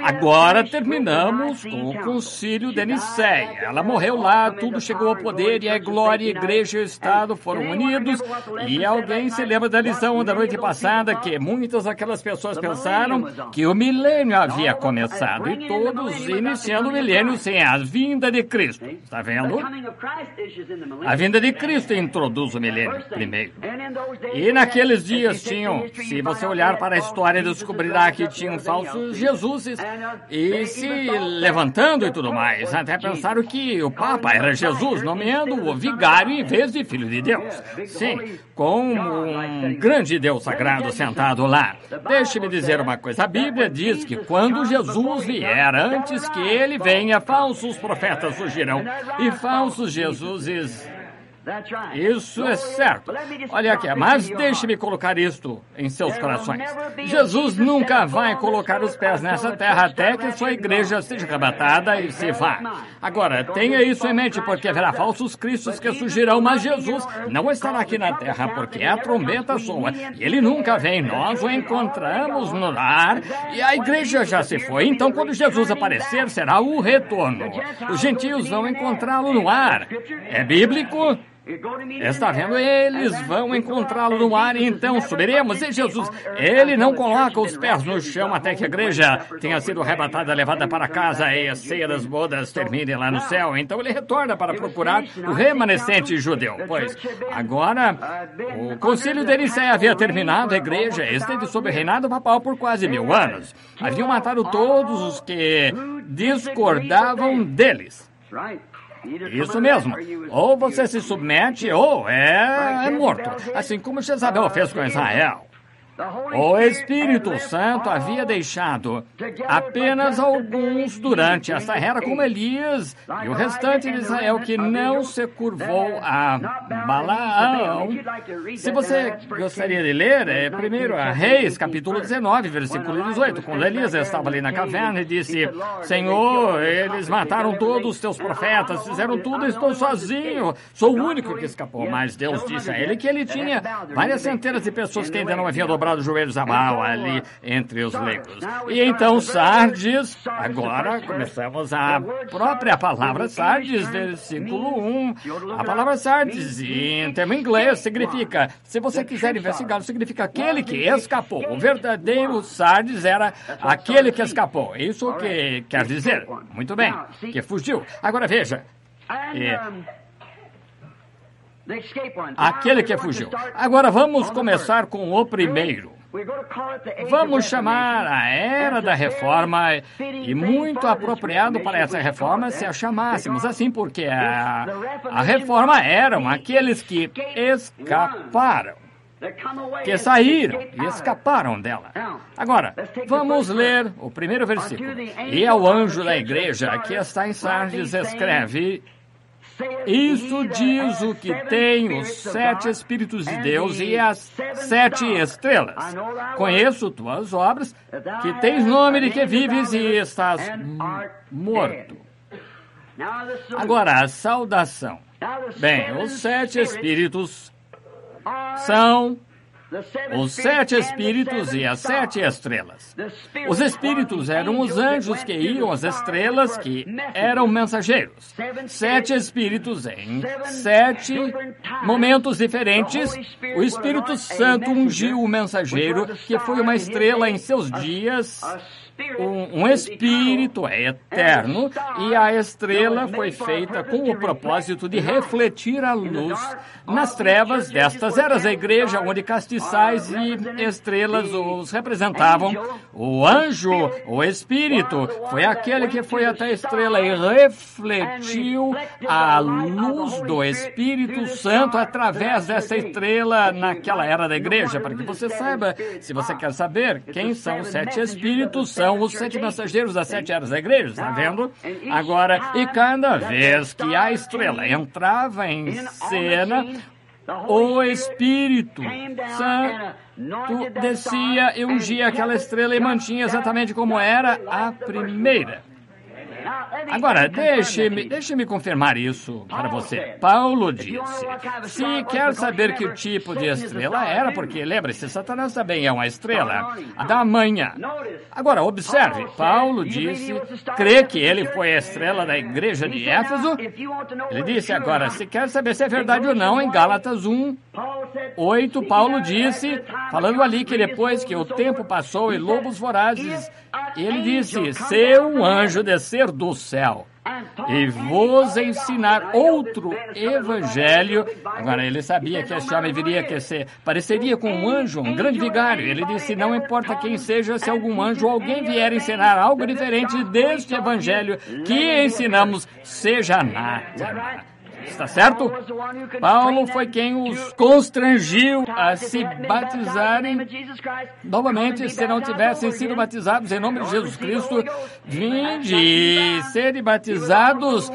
Agora terminamos com o concílio de Nicéia. Ela morreu lá, tudo chegou ao poder e a glória, a igreja e o Estado foram unidos. E alguém se lembra da lição da noite passada que muitas daquelas pessoas pensaram que o milênio havia começado e todos iniciando o milênio sem a vinda de Cristo. Está vendo? A vinda de Cristo introduz o milênio primeiro. E naqueles dias tinham, se você olhar para a história, descobrirá que tinham falsos Jesus e se levantando e tudo mais. Até pensaram que o Papa era Jesus, nomeando o vigário em vez de Filho de Deus. Sim, com um grande Deus sagrado sentado lá. Deixe-me dizer uma coisa. A Bíblia diz que quando Jesus vier, antes que ele venha, falsos profetas surgirão e falsos Jesuses. Isso é certo. Olha aqui, mas deixe-me colocar isto em seus corações. Jesus nunca vai colocar os pés nessa terra até que sua igreja seja arrebatada e se vá. Agora, tenha isso em mente, porque haverá falsos cristos que surgirão, mas Jesus não estará aqui na terra, porque a trombeta soa e ele nunca vem. Nós o encontramos no lar e a igreja já se foi. Então, quando Jesus aparecer, será o retorno. Os gentios vão encontrá-lo no ar. É bíblico? Está vendo? Eles vão encontrá-lo no ar e então subiremos. E Jesus, ele não coloca os pés no chão até que a igreja tenha sido arrebatada, levada para casa e a ceia das bodas termine lá no céu. Então ele retorna para procurar o remanescente judeu. Pois agora o concílio de Nicéia havia terminado, a igreja esteve sob o reinado papal por quase 1000 anos. Haviam matado todos os que discordavam deles. Isso mesmo. Ou você se submete ou é morto. Assim como Jezabel fez com Israel. O Espírito Santo havia deixado apenas alguns durante essa era, como Elias e o restante de Israel, que não se curvou a Balaão. Se você gostaria de ler, primeiro a Reis, capítulo 19, versículo 18, quando Elias estava ali na caverna e disse, Senhor, eles mataram todos os teus profetas, fizeram tudo, estou sozinho, sou o único que escapou. Mas Deus disse a ele que ele tinha várias centenas de pessoas que ainda não haviam dobrado os joelhos a Baal ali entre os leigos. E então Sardes, agora começamos a própria palavra Sardes, versículo 1. A palavra Sardes, em termo inglês, significa, se você quiser investigar, significa aquele que escapou. O verdadeiro Sardes era aquele que escapou. Isso que quer dizer, muito bem, que fugiu. Agora veja, aquele que fugiu. Agora vamos começar com o primeiro. Vamos chamar a Era da Reforma, e muito apropriado para essa reforma se a chamássemos assim, porque a Reforma eram aqueles que escaparam, que saíram e escaparam dela. Agora, vamos ler o primeiro versículo. E ao anjo da igreja que está em Sardes escreve: isso diz o que tem os 7 Espíritos de Deus e as 7 estrelas. Conheço tuas obras, que tens nome de que vives e estás morto. Agora, a saudação. Bem, os 7 Espíritos são os 7 Espíritos e as 7 estrelas. Os Espíritos eram os anjos que iam, as estrelas que eram mensageiros. 7 Espíritos em 7 momentos diferentes. O Espírito Santo ungiu o mensageiro, que foi uma estrela em seus dias. Um espírito é eterno e a estrela foi feita com o propósito de refletir a luz nas trevas destas eras. A igreja, onde castiçais e estrelas os representavam. O anjo, o espírito, foi aquele que foi até a estrela e refletiu a luz do Espírito Santo através dessa estrela naquela era da igreja. Para que você saiba, se você quer saber quem são os 7 espíritos, são os 7 mensageiros das 7 eras da igreja, está vendo? Agora, e cada vez que a estrela entrava em cena, o Espírito Santo descia e ungia aquela estrela e mantinha exatamente como era a primeira. Agora, deixe-me confirmar isso para você. Paulo disse, se quer saber que tipo de estrela era, porque lembre-se, Satanás também é uma estrela da manhã. Agora, observe, Paulo disse, crê que ele foi a estrela da igreja de Éfeso. Ele disse agora, se quer saber se é verdade ou não, em Gálatas 1:8, Paulo disse, falando ali que depois que o tempo passou e lobos vorazes, ele disse, se um anjo descer do céu e vos ensinar outro evangelho. Agora, ele sabia que esse homem viria que pareceria com um anjo, um grande vigário. Ele disse, não importa quem seja, se algum anjo ou alguém vier ensinar algo diferente deste evangelho que ensinamos, seja anátema. Está certo? Paulo foi quem os constrangiu a se batizarem novamente, se não tivessem sido batizados em nome de Jesus Cristo. Vinde e serem batizados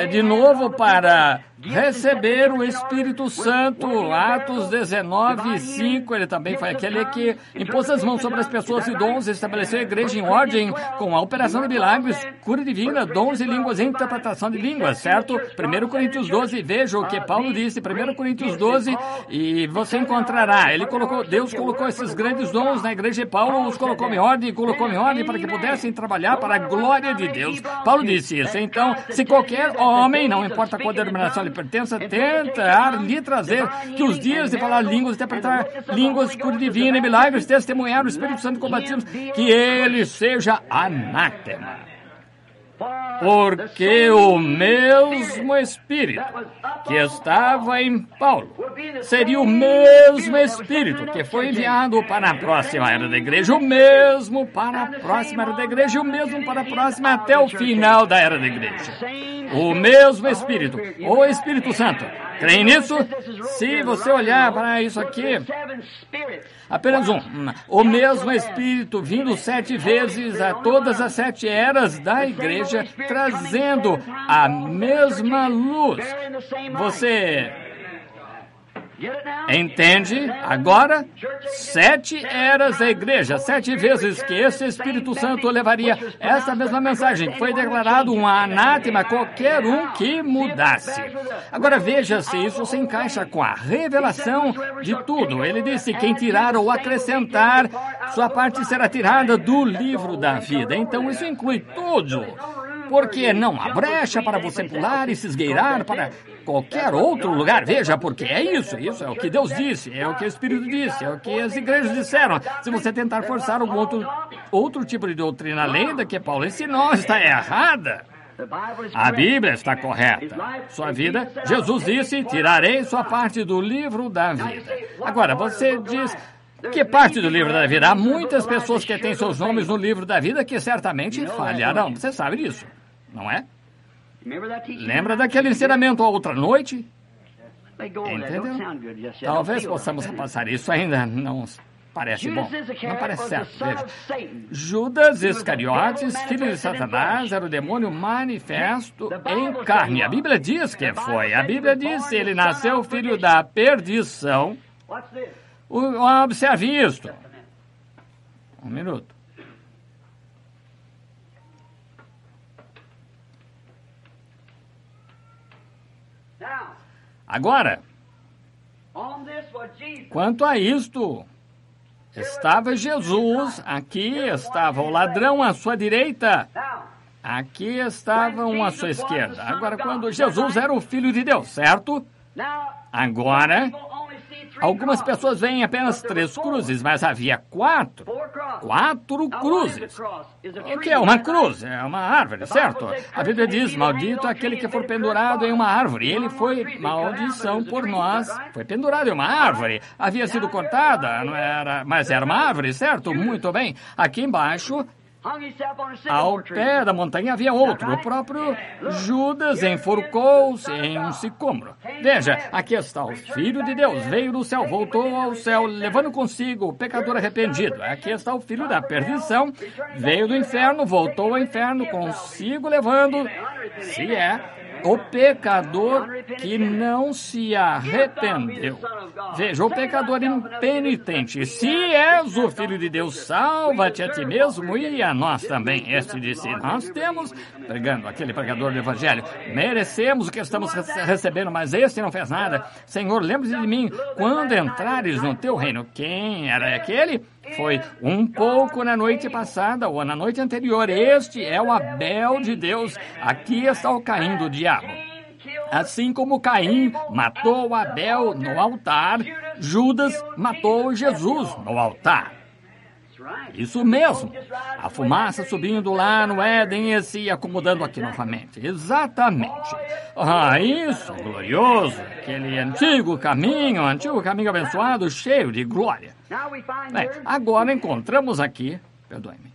de novo para receber o Espírito Santo. Atos 19:5, ele também foi aquele que impôs as mãos sobre as pessoas e dons, estabeleceu a igreja em ordem com a operação de milagres, cura divina, dons e línguas, interpretação de línguas, certo? 1 Coríntios 12, veja o que Paulo disse, 1 Coríntios 12, e você encontrará, Deus colocou esses grandes dons na igreja e Paulo os colocou em ordem para que pudessem trabalhar para a glória de Deus. Paulo disse isso. Então, se qualquer homem, não importa qual denominação lhe pertença, tentar lhe trazer que os dias de falar línguas, interpretar línguas, cura divina e milagres, testemunhar o Espírito Santo com batismos, que ele seja anátema. Porque o mesmo Espírito que estava em Paulo seria o mesmo Espírito que foi enviado para a próxima era da igreja, o mesmo para a próxima era da igreja, e o mesmo para a próxima até o final da era da igreja. O mesmo Espírito, o Espírito Santo. Creem nisso? Se você olhar para isso aqui, apenas o mesmo Espírito vindo 7 vezes a todas as 7 eras da igreja, trazendo a mesma luz. Você entende? Agora, 7 eras da igreja, 7 vezes que esse Espírito Santo levaria essa mesma mensagem. Foi declarado um anátema a qualquer um que mudasse. Agora veja se isso se encaixa com a revelação de tudo. Ele disse, quem tirar ou acrescentar, sua parte será tirada do livro da vida. Então isso inclui tudo. Porque não há brecha para você pular e se esgueirar para qualquer outro lugar. Veja, porque é isso é o que Deus disse, é o que o Espírito disse, é o que as igrejas disseram. Se você tentar forçar algum outro tipo de doutrina além da que Paulo ensinou, está errada. A Bíblia está correta. Sua vida, Jesus disse, tirarei sua parte do livro da vida. Agora, você diz, Que parte do livro da vida? Há muitas pessoas que têm seus nomes no livro da vida que certamente falharão. Você sabe disso, não é? Lembra daquele ensinamento a outra noite? Entendeu? Talvez possamos passar isso, ainda não parece bom. Não parece certo. Veja. Judas Iscariotes, filho de Satanás, era o demônio manifesto em carne. A Bíblia diz que foi. A Bíblia diz que ele nasceu filho da perdição. Observe isto. Um minuto. Agora, quanto a isto, estava Jesus, aqui estava o ladrão à sua direita, aqui estava um à sua esquerda. Agora, quando Jesus era o Filho de Deus, certo? Agora, algumas pessoas veem apenas 3 cruzes, mas havia 4 cruzes. O que é uma cruz? É uma árvore, certo? A Bíblia diz, maldito aquele que for pendurado em uma árvore. Ele foi maldição por nós. Foi pendurado em uma árvore. Havia sido cortada, não era, mas era uma árvore, certo? Muito bem. Aqui embaixo, ao pé da montanha havia outro. O próprio Judas enforcou-se em um sicômoro. Veja, aqui está o Filho de Deus. Veio do céu, voltou ao céu, levando consigo o pecador arrependido. Aqui está o filho da perdição. Veio do inferno, voltou ao inferno, consigo levando, se é, o pecador que não se arrependeu. Veja, o pecador impenitente. Se és o Filho de Deus, salva-te a ti mesmo e a nós também. Este disse, nós temos, pregando aquele pregador do Evangelho, merecemos o que estamos recebendo, mas este não fez nada. Senhor, lembre-se de mim quando entrares no teu reino. Quem era aquele? Foi um pouco na noite passada ou na noite anterior. Este é o Abel de Deus. Aqui está o Caim do diabo. Assim como Caim matou Abel no altar, Judas matou Jesus no altar. Isso mesmo. A fumaça subindo lá no Éden e se acomodando aqui novamente. Exatamente. Isso, glorioso. Aquele antigo caminho abençoado, cheio de glória. Bem, agora encontramos aqui, perdoe-me,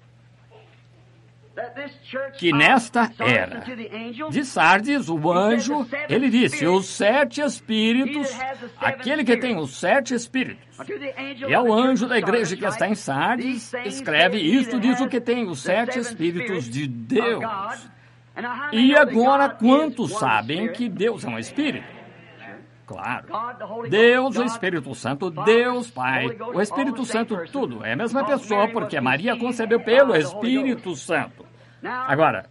que nesta era de Sardes, o anjo, ele disse, os 7 espíritos, aquele que tem os 7 espíritos, e ao anjo da igreja que está em Sardes, escreve, isto diz o que tem os 7 espíritos de Deus. E agora, quantos sabem que Deus é um espírito? Claro. Deus, o Espírito Santo, Deus, Pai, o Espírito Santo, tudo. É a mesma pessoa, porque Maria concebeu pelo Espírito Santo. Agora,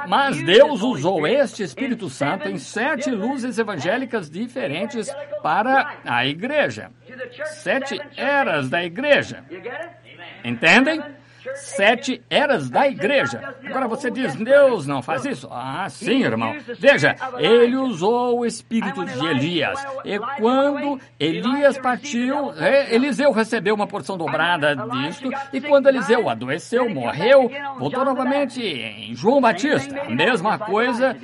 mas Deus usou este Espírito Santo em 7 luzes evangélicas diferentes para a igreja. 7 eras da igreja. Entendem? 7 eras da igreja. Agora você diz, Deus não faz isso? Ah, sim, irmão. Veja, ele usou o espírito de Elias. E quando Elias partiu, Eliseu recebeu uma porção dobrada disto. E quando Eliseu adoeceu, morreu, voltou novamente em João Batista. A mesma coisa,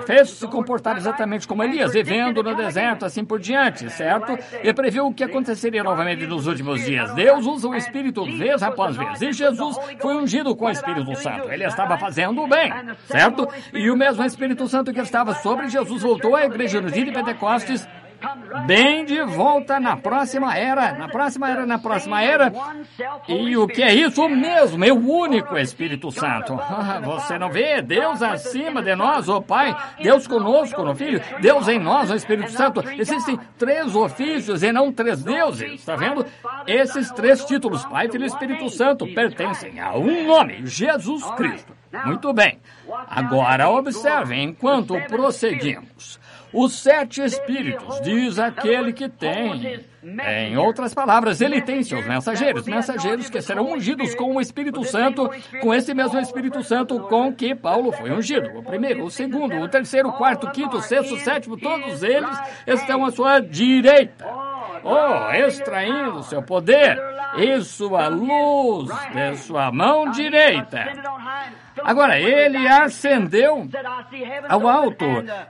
fez se comportar exatamente como Elias, vivendo no deserto, assim por diante, certo? E previu o que aconteceria novamente nos últimos dias. Deus usa o espírito vez após vez. E Jesus foi ungido com o Espírito Santo. Ele estava fazendo o bem, certo? E o mesmo Espírito Santo que estava sobre Jesus voltou à igreja no dia de Pentecostes, bem de volta na próxima era. E o que é isso? O mesmo, é o único Espírito Santo. Você não vê? Deus acima de nós, o Pai, Deus conosco no Filho, Deus em nós, o Espírito Santo. Existem 3 ofícios e não 3 deuses, está vendo? Esses 3 títulos, Pai, Filho e Espírito Santo, pertencem a um nome, Jesus Cristo. Muito bem. Agora observem, enquanto prosseguimos. Os 7 espíritos, diz aquele que tem. Em outras palavras, ele tem seus mensageiros que serão ungidos com o Espírito Santo, com esse mesmo Espírito Santo com que Paulo foi ungido. O primeiro, o segundo, o terceiro, o quarto, o quinto, o sexto, o sétimo, todos eles estão à sua direita. Extraindo seu poder e sua luz de sua mão direita. Agora, ele ascendeu ao alto.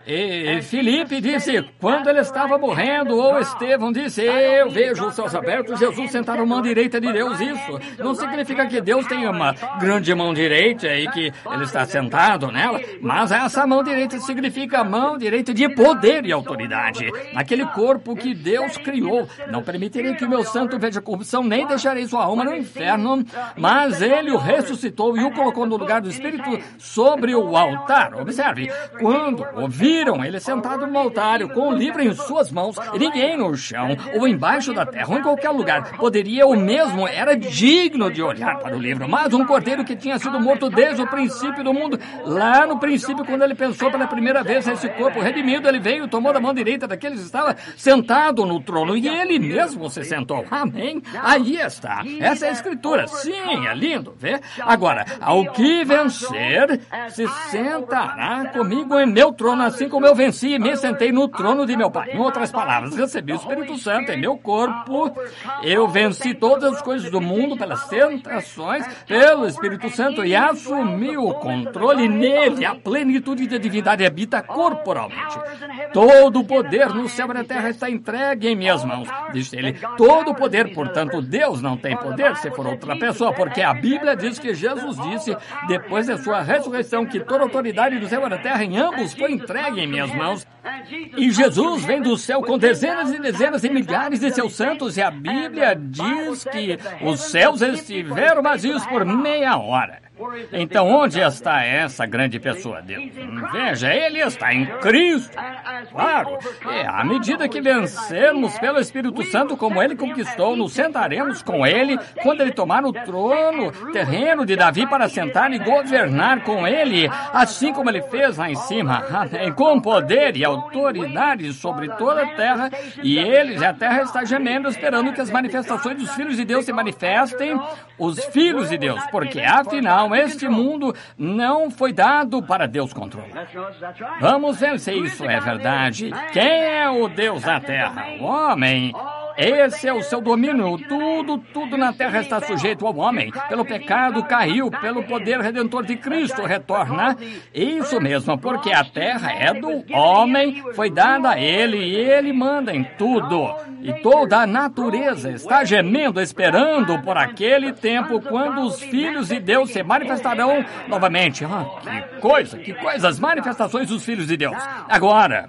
E Filipe disse, quando ele estava morrendo, ou Estevão disse, eu vejo os céus abertos, Jesus sentado à mão direita de Deus. Isso não significa que Deus tem uma grande mão direita e que ele está sentado nela, mas essa mão direita significa a mão direita de poder e autoridade. Naquele corpo que Deus criou. Não permitirei que o meu santo veja corrupção, nem deixarei sua alma no inferno, mas ele o ressuscitou e o colocou no lugar do Espírito sobre o altar. Observe, quando o viram ele sentado no altar, com o livro em suas mãos, e ninguém no chão, ou embaixo da terra, ou em qualquer lugar, poderia o mesmo, era digno de olhar para o livro. Mas um cordeiro que tinha sido morto desde o princípio do mundo, lá no princípio, quando ele pensou pela primeira vez nesse corpo redimido, ele veio, tomou da mão direita daquele que estava sentado no trono, e ele mesmo se sentou. Amém? Aí está. Essa é a Escritura. Sim, é lindo, vê? Agora, ao que vencer, se sentará comigo em meu trono, assim como eu venci e me sentei no trono de meu Pai. Em outras palavras, recebi o Espírito Santo em meu corpo, eu venci todas as coisas do mundo pelas tentações, pelo Espírito Santo, e assumi o controle nele. A plenitude da divindade habita corporalmente. Todo o poder no céu e na terra está entregue em minhas mãos, disse ele. Todo o poder, portanto, Deus não tem poder se for outra pessoa, porque a Bíblia diz que Jesus disse, depois da sua ressurreição, que toda a autoridade do céu e da terra em ambos foi entregue em minhas mãos. E Jesus vem do céu com dezenas e dezenas e milhares de seus santos, e a Bíblia diz que os céus estiveram vazios por meia hora. Então, onde está essa grande pessoa, Deus? Veja, ele está em Cristo. Claro, à medida que vencermos pelo Espírito Santo, como ele conquistou, nos sentaremos com ele quando ele tomar o trono terreno de Davi para sentar e governar com ele, assim como ele fez lá em cima, com poder e autoridade sobre toda a terra, e a terra está gemendo, esperando que as manifestações dos filhos de Deus se manifestem, os filhos de Deus, porque afinal este mundo não foi dado para Deus controlar. Vamos ver se isso é verdade. Quem é o Deus da terra? O homem. Esse é o seu domínio. Tudo na terra está sujeito ao homem. Pelo pecado caiu, pelo poder redentor de Cristo retorna. Isso mesmo, porque a terra é do homem, foi dada a ele e ele manda em tudo. E toda a natureza está gemendo, esperando por aquele tempo quando os filhos de Deus se manifestarão novamente. Que coisa, as manifestações dos filhos de Deus. Agora,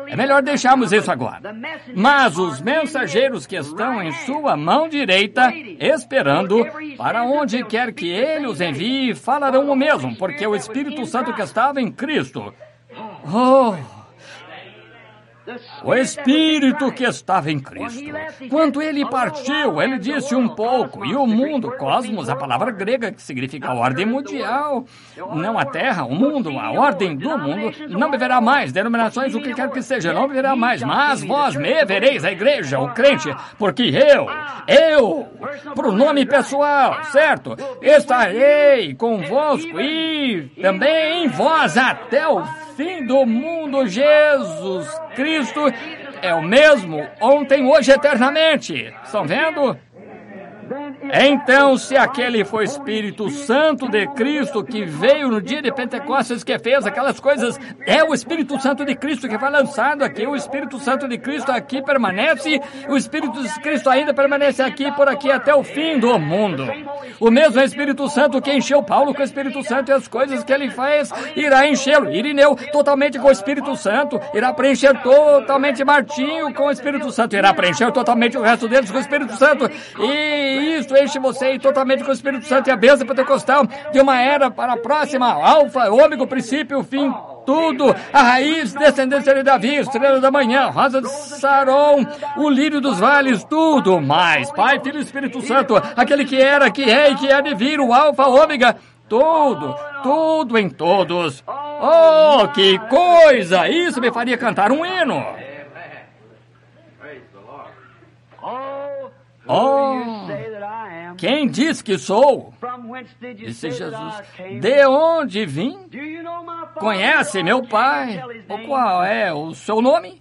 é melhor deixarmos isso agora. Mas os mensageiros que estão em sua mão direita, esperando, para onde quer que ele os envie, falarão o mesmo, porque o Espírito Santo que estava em Cristo. O Espírito que estava em Cristo. Quando ele partiu, ele disse um pouco, e o mundo, cosmos, a palavra grega que significa ordem mundial, não a terra, o mundo, a ordem do mundo, não viverá mais, denominações, o que quer que seja, não viverá mais, mas vós me vereis, a igreja, o crente, porque eu, pronome pessoal, certo? Estarei convosco e também em vós até o fim do mundo. Jesus Cristo é o mesmo ontem, hoje, eternamente. Estão vendo? Então, se aquele foi o Espírito Santo de Cristo que veio no dia de Pentecostes, que fez aquelas coisas, é o Espírito Santo de Cristo que foi lançado aqui. O Espírito Santo de Cristo aqui permanece, o Espírito de Cristo ainda permanece aqui, por aqui, até o fim do mundo. O mesmo Espírito Santo que encheu Paulo com o Espírito Santo, e as coisas que ele faz, irá enchê-lo. Irineu totalmente com o Espírito Santo, irá preencher totalmente Martinho com o Espírito Santo, irá preencher totalmente o resto deles com o Espírito Santo. E isso enche você totalmente com o Espírito Santo, e a bênção pentecostal de uma era para a próxima. Alfa, ômega, o princípio, o fim, tudo, a raiz, descendência de Davi, estrela da manhã, rosa de Saron, o lírio dos vales, tudo mais. Pai, Filho e Espírito Santo, aquele que era, que é e que há de vir, o alfa, ômega, tudo em todos. Oh, que coisa! Isso me faria cantar um hino. Quem diz que sou? Disse Jesus. De onde vim? Conhece meu pai? Qual é o seu nome?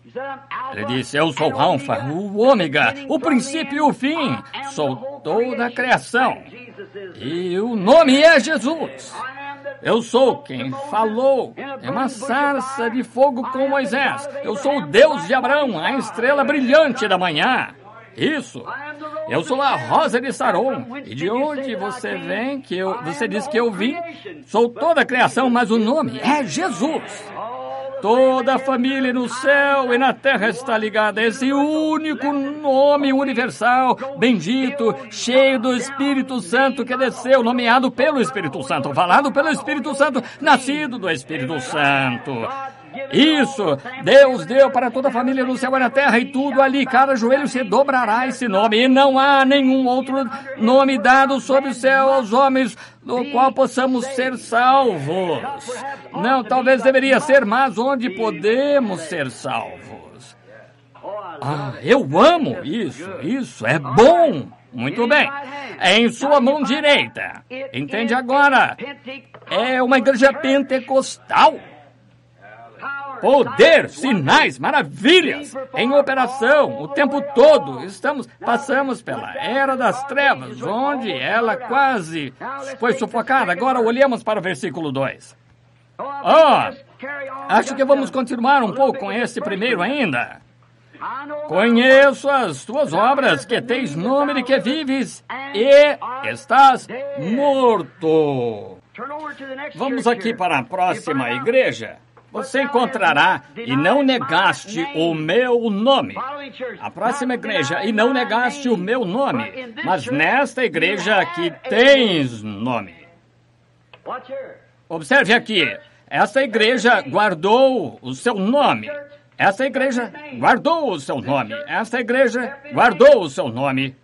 Ele disse, eu sou o Alfa, o Ômega, o princípio e o fim. Sou toda a criação. E o nome é Jesus. Eu sou quem falou em uma sarça de fogo com Moisés. Eu sou o Deus de Abraão, a estrela brilhante da manhã. Isso. Eu sou a rosa de Saron. E de onde você vem você diz que eu vim? Sou toda a criação, mas o nome é Jesus. Toda a família no céu e na terra está ligada a esse único nome universal, bendito, cheio do Espírito Santo que desceu, nomeado pelo Espírito Santo, falado pelo Espírito Santo, nascido do Espírito Santo. Isso, Deus deu para toda a família no céu e na terra, e tudo ali, cada joelho se dobrará a esse nome, e não há nenhum outro nome dado sob o céu aos homens, no qual possamos ser salvos. Não, talvez deveria ser, mas onde podemos ser salvos? Eu amo isso é bom. Muito bem, é em sua mão direita. Entende agora? É uma igreja pentecostal. Poder, sinais, maravilhas em operação o tempo todo. Passamos pela era das trevas, onde ela quase foi sufocada. Agora olhemos para o versículo 2. Acho que vamos continuar um pouco com esse primeiro ainda. Conheço as tuas obras, que tens nome de que vives e estás morto. Vamos aqui para a próxima igreja. Você encontrará e não negaste o meu nome. A próxima igreja, e não negaste o meu nome. Mas nesta igreja aqui tens nome. Observe aqui. Esta igreja guardou o seu nome. Esta igreja guardou o seu nome. Esta igreja guardou o seu nome.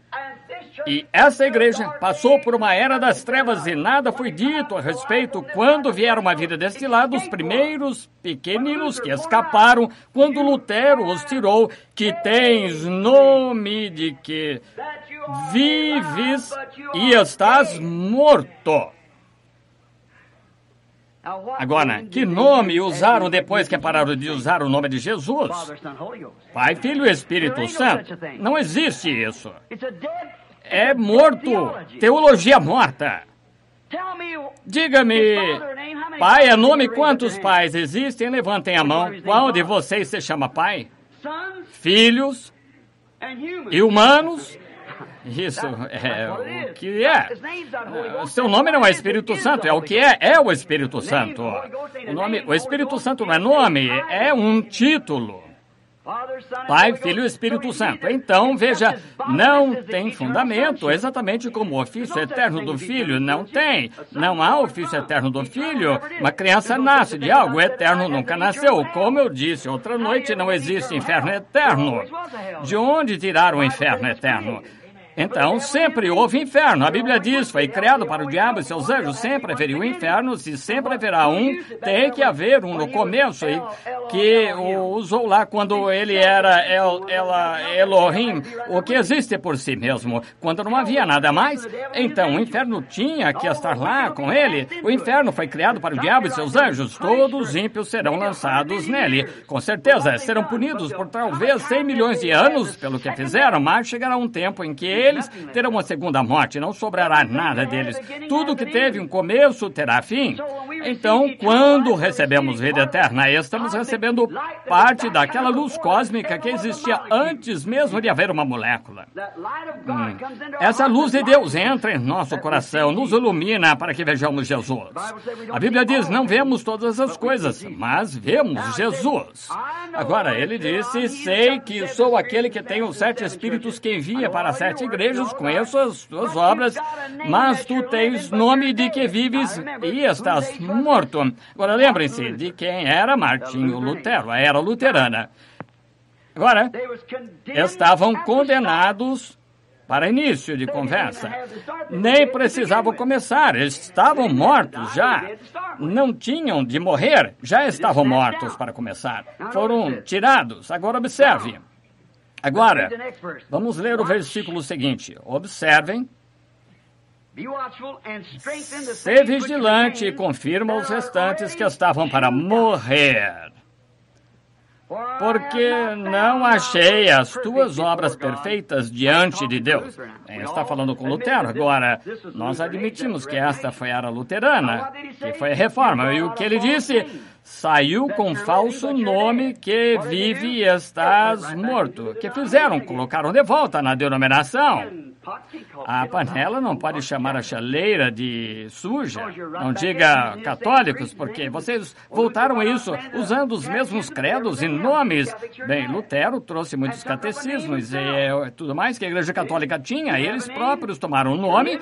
E essa igreja passou por uma era das trevas e nada foi dito a respeito quando vieram uma vida deste lado, os primeiros pequeninos que escaparam, quando Lutero os tirou, que tens nome de que vives e estás morto. Agora, que nome usaram depois que pararam de usar o nome de Jesus? Pai, Filho e Espírito Santo. Não existe isso. É morto. Teologia morta. Diga-me, pai é nome? Quantos pais existem? Levantem a mão. Qual de vocês se chama pai? Filhos e humanos? Isso é o que é. Seu nome não é Espírito Santo, é o que é o Espírito Santo. O Espírito Santo não é nome, é um título. Pai, Filho e Espírito Santo. Então, veja, não tem fundamento, exatamente como o ofício eterno do Filho não tem. Não há ofício eterno do Filho. Uma criança nasce de algo, eterno nunca nasceu. Como eu disse outra noite, não existe inferno eterno. De onde tiraram o inferno eterno? Então, sempre houve inferno. A Bíblia diz, foi criado para o diabo e seus anjos. Sempre haveria um inferno. Se sempre haverá um, tem que haver um no começo. E que o usou lá quando ele era Elohim, o que existe por si mesmo. Quando não havia nada mais, então o inferno tinha que estar lá com ele. O inferno foi criado para o diabo e seus anjos. Todos os ímpios serão lançados nele. Com certeza, serão punidos por talvez 100 milhões de anos pelo que fizeram, mas chegará um tempo em que eles terão uma segunda morte, não sobrará nada deles. Tudo que teve um começo terá fim. Então, quando recebemos vida eterna, estamos recebendo parte daquela luz cósmica que existia antes mesmo de haver uma molécula. Essa luz de Deus entra em nosso coração, nos ilumina para que vejamos Jesus. A Bíblia diz, não vemos todas as coisas, mas vemos Jesus. Agora, ele disse, sei que sou aquele que tem os 7 Espíritos que envia para as 7 igrejas, conheço as tuas obras, mas tu tens nome de que vives e estás morto. Agora, lembrem-se de quem era Martinho Lutero, a era luterana. Agora, estavam condenados para início de conversa. Nem precisavam começar, estavam mortos já. Não tinham de morrer, já estavam mortos para começar. Foram tirados. Agora, observe. Agora, vamos ler o versículo seguinte. Observem. Sê vigilante e confirma os restantes que estavam para morrer. porque não achei as tuas obras perfeitas diante de Deus. Está falando com Lutero. Agora, nós admitimos que esta foi a era luterana, que foi a reforma. E o que ele disse? Saiu com falso nome que vive e estás morto. O que fizeram? Colocaram de volta na denominação. A panela não pode chamar a chaleira de suja. Não diga católicos, porque vocês voltaram a isso usando os mesmos credos e nomes. Bem, Lutero trouxe muitos catecismos e tudo mais que a Igreja Católica tinha. Eles próprios tomaram o nome.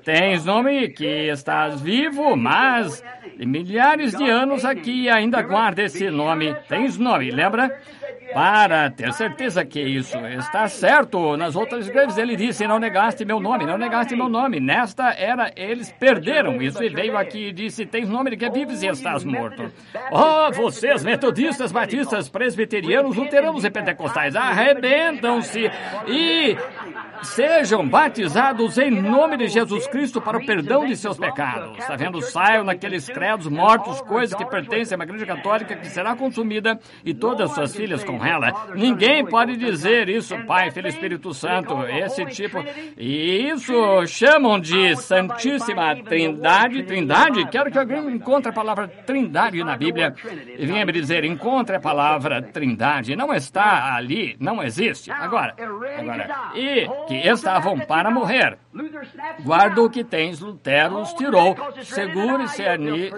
Tens nome que estás vivo, mas de milhares de anos aqui ainda guarda esse nome. Tens nome, lembra? Para ter certeza que isso está certo. Nas outras igrejas ele disse, não negaste meu nome, não negaste meu nome. Nesta era, eles perderam isso e veio aqui e disse, tens nome de que vives e estás morto. Oh, vocês, metodistas, batistas, presbiterianos, luteranos e pentecostais, arrebentam-se e sejam batizados em nome de Jesus Cristo para o perdão de seus pecados. Está vendo? Saiam naqueles credos mortos, coisas que pertencem a uma igreja católica que será consumida e todas suas filhas com ela. Ninguém pode dizer isso, Pai, Filho e Espírito Santo, esse tipo. E isso chamam de Santíssima Trindade. Trindade? Quero que alguém encontre a palavra Trindade na Bíblia e venha me dizer, encontre a palavra Trindade. Não está ali, não existe. Agora, e que estavam para morrer. Guarda o que tens, Lutero os tirou. Segure-se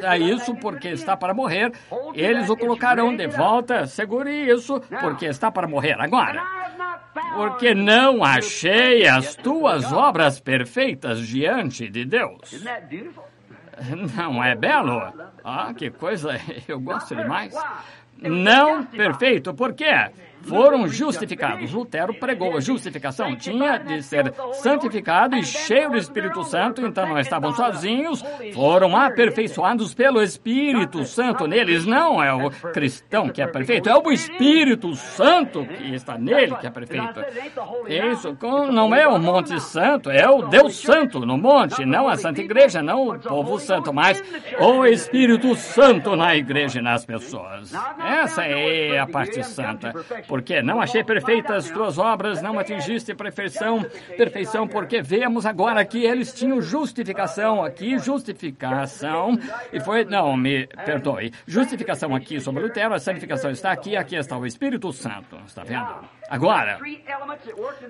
a isso, porque está para morrer. Eles o colocarão de volta. Segure isso, porque está para morrer agora. Porque não achei as tuas obras perfeitas diante de Deus. Não é belo? Ah, que coisa, eu gosto demais. Não perfeito, por quê? Foram justificados. Lutero pregou a justificação. Tinha de ser santificado e cheio do Espírito Santo, então não estavam sozinhos. Foram aperfeiçoados pelo Espírito Santo neles. Não é o cristão que é perfeito, é o Espírito Santo que está nele que é perfeito. Isso não é o Monte Santo, é o Deus Santo no monte, não a Santa Igreja, não o povo santo, mas o Espírito Santo na igreja e nas pessoas. Essa é a parte santa. Porque não achei perfeitas tuas obras, não atingiste perfeição, porque vemos agora que eles tinham justificação aqui, e foi, não, me perdoe, justificação aqui sobre Lutero, a santificação está aqui, aqui está o Espírito Santo, está vendo? Agora,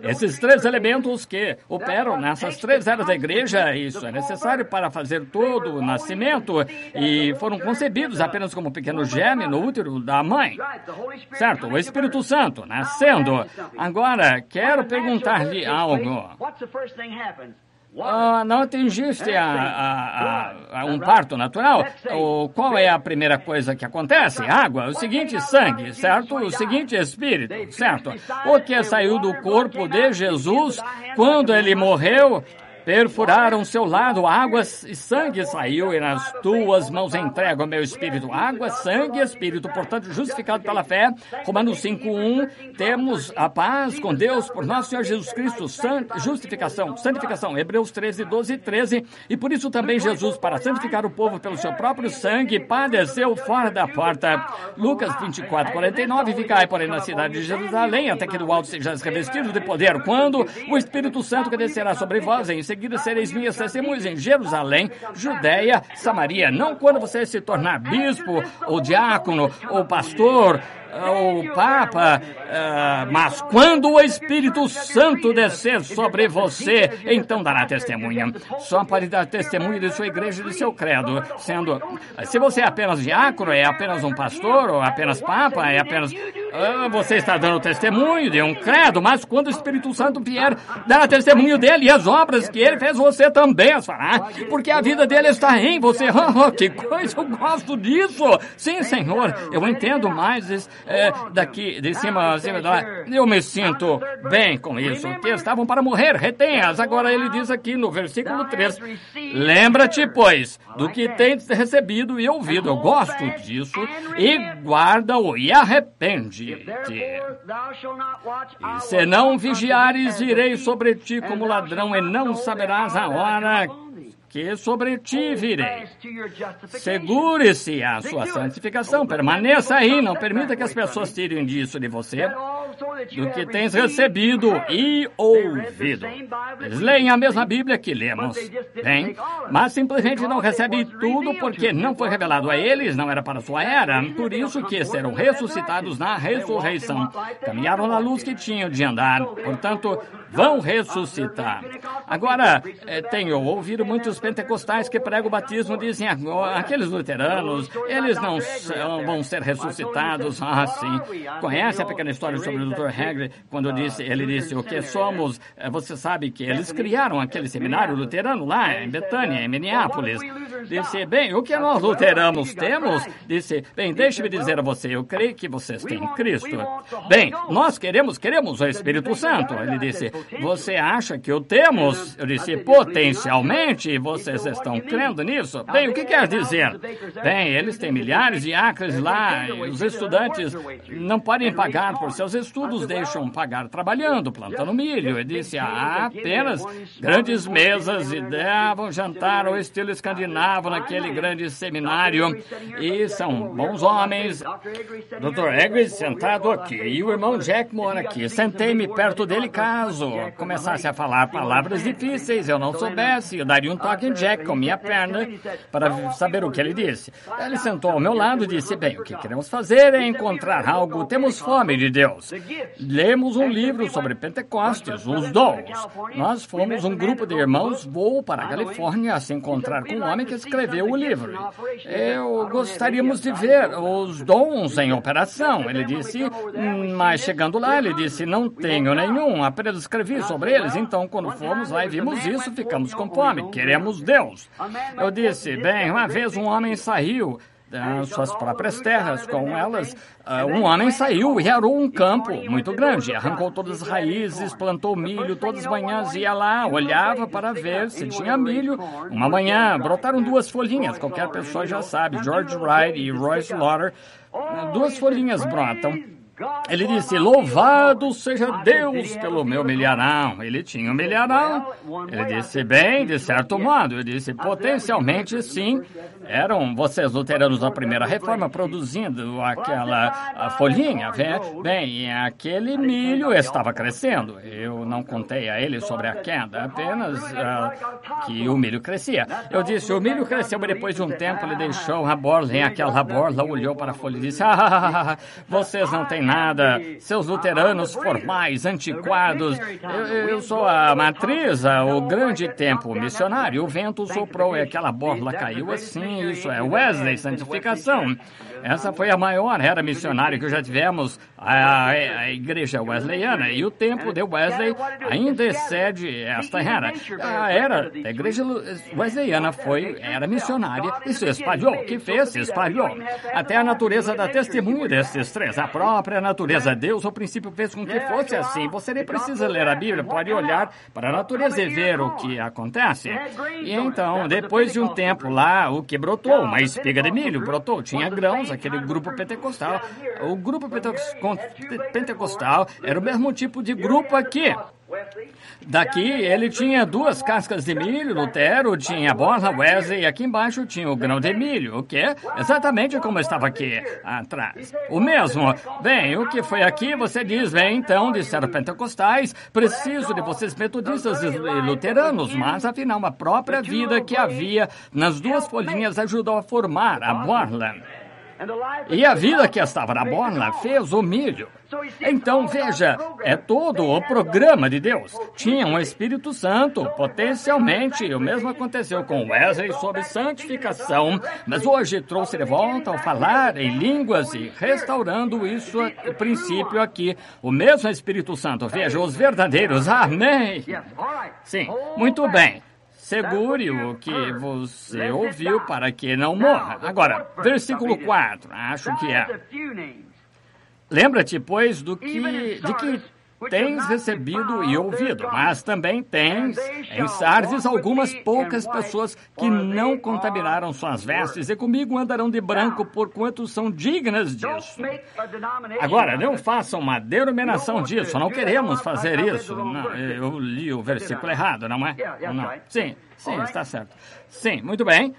esses três elementos que operam nessas três eras da igreja, isso é necessário para fazer todo o nascimento e foram concebidos apenas como um pequeno germe no útero da mãe. Certo? O Espírito Santo nascendo. Agora, quero perguntar-lhe algo. Não atingiste a um parto natural? Qual é a primeira coisa que acontece? Água. O seguinte, sangue, certo? O seguinte, espírito, certo? O que saiu do corpo de Jesus quando ele morreu? Perfuraram seu lado, água e sangue saiu, e nas tuas mãos entrego o meu espírito. Água, sangue e espírito, portanto, justificado pela fé. Romanos 5:1, temos a paz com Deus por nosso Senhor Jesus Cristo, justificação, santificação. Hebreus 13:12 e 13. E por isso também Jesus, para santificar o povo pelo seu próprio sangue, padeceu fora da porta. Lucas 24:49, ficai, porém, na cidade de Jerusalém, até que do alto sejais revestidos de poder. Quando o Espírito Santo que descerá sobre vós, em seguida sereis minhas testemunhas em Jerusalém, Judeia, Samaria. Não quando você se tornar bispo, ou diácono, ou pastor, ou papa, mas quando o Espírito Santo descer sobre você, então dará testemunha. Só pode dar testemunha de sua igreja e de seu credo, sendo, se você é apenas diácono, é apenas um pastor, ou apenas papa, é apenas, você está dando testemunho de um credo, mas quando o Espírito Santo vier, dará testemunho dele, e as obras que ele fez, você também as fará, porque a vida dele está em você. Que coisa, eu gosto disso. Sim, Senhor, eu entendo mais daqui, de cima da lá. Eu me sinto bem com isso, que estavam para morrer, retenhas. Agora ele diz aqui no versículo 3, lembra-te, pois, do que tens recebido e ouvido. Eu gosto disso, e guarda-o, e arrepende-te. E se não vigiares, irei sobre ti como ladrão, e não saberás a hora que sobre ti virei. Segure-se à sua santificação, permaneça aí, não permita que as pessoas tirem disso de você, do que tens recebido e ouvido. Eles leem a mesma Bíblia que lemos, bem, mas simplesmente não recebem tudo porque não foi revelado a eles, não era para sua era, por isso que serão ressuscitados na ressurreição. Caminharam na luz que tinham de andar, portanto, vão ressuscitar. Agora, tenho ouvido muitos pentecostais que pregam o batismo, dizem, aqueles luteranos, eles não vão ser ressuscitados. Ah, sim. Conhece a pequena história sobre o Dr. Hagrid, quando ele disse o que somos? Você sabe que eles criaram aquele seminário luterano lá em Betânia, em Minneapolis. Disse, bem, o que nós luteranos temos? Disse, bem, deixe-me dizer a você, eu creio que vocês têm Cristo. Bem, nós queremos o Espírito Santo. Ele disse, você acha que o temos? Eu disse, potencialmente, vocês estão crendo nisso? Bem, o que quer dizer? Bem, eles têm milhares de acres lá, e os estudantes não podem pagar por seus estudos, deixam pagar trabalhando, plantando milho. Ele disse, há apenas grandes mesas e davam jantar ao estilo escandinavo naquele grande seminário, e são bons homens. Dr. Hagrid sentado aqui, e o irmão Jack mora aqui. Sentei-me perto dele caso começasse a falar palavras difíceis, eu não soubesse, eu daria um toque em Jack com minha perna para saber o que ele disse. Ele sentou ao meu lado e disse, bem, o que queremos fazer é encontrar algo, temos fome de Deus. Lemos um livro sobre Pentecostes, os dons. Nós fomos um grupo de irmãos, voo para a Califórnia a se encontrar com um homem que escreveu o livro. Gostaríamos de ver os dons em operação. Ele disse, mas chegando lá, ele disse, não tenho nenhum, apenas escrevi sobre eles. Então, quando fomos lá e vimos isso, ficamos com fome, queremos Deus. Eu disse, bem, uma vez um homem saiu das suas próprias terras, com elas, um homem saiu e arou um campo muito grande, arrancou todas as raízes, plantou milho, todas as manhãs ia lá, olhava para ver se tinha milho. Uma manhã, brotaram 2 folhinhas, qualquer pessoa já sabe, George Wright e Royce Lauder, 2 folhinhas brotam. Ele disse, louvado seja Deus pelo meu milharão. Ele tinha um milharão. Ele disse, bem, de certo modo. Ele disse, potencialmente sim. Eram vocês luteranos da primeira reforma produzindo aquela folhinha. Bem, aquele milho estava crescendo. Eu não contei a ele sobre a queda, apenas que o milho crescia. Eu disse, o milho cresceu, mas depois de um tempo ele deixou a borla. E aquela borla olhou para a folha e disse, vocês não têm nada, seus luteranos formais, antiquados. Eu sou a matriz, o grande tempo missionário. O vento soprou e aquela borla caiu assim. Isso é Wesley, santificação. Essa foi a maior era missionária que já tivemos, a igreja wesleyana, e o tempo de Wesley ainda excede esta era. A era da igreja wesleyana era missionária e se espalhou. O que fez? Se espalhou. Até a natureza dá testemunho desses 3. A própria natureza. Deus, ao princípio, fez com que fosse assim. Você nem precisa ler a Bíblia, pode olhar para a natureza e ver o que acontece. E então, depois de um tempo lá, o que brotou? Uma espiga de milho brotou, tinha grãos, aquele grupo pentecostal. O grupo pentecostal era o mesmo tipo de grupo aqui. Daqui ele tinha 2 cascas de milho, Lutero tinha a borla, Wesley, e aqui embaixo tinha o grão de milho, o que? Exatamente como estava aqui atrás. O mesmo. Bem, o que foi aqui, você diz, bem, então, disseram pentecostais, preciso de vocês metodistas e luteranos, mas afinal a própria vida que havia nas 2 folhinhas ajudou a formar a borla. E a vida que estava na borla fez o milho. Então, veja, é todo o programa de Deus. Tinha um Espírito Santo, potencialmente. O mesmo aconteceu com Wesley sobre santificação, mas hoje trouxe de volta ao falar em línguas e restaurando isso, o princípio aqui. O mesmo Espírito Santo, veja, os verdadeiros. Amém. Sim, muito bem. Segure o que você ouviu para que não morra. Agora, versículo 4, acho que é. Lembra-te, pois, de que tens recebido e ouvido, mas também tens em Sardes algumas poucas pessoas que não contaminaram suas vestes e comigo andarão de branco porquanto são dignas disso. Agora, não façam uma denominação disso, não queremos fazer isso. Não, eu li o versículo errado, não é? Não. Sim. Sim, está certo. Sim, muito bem.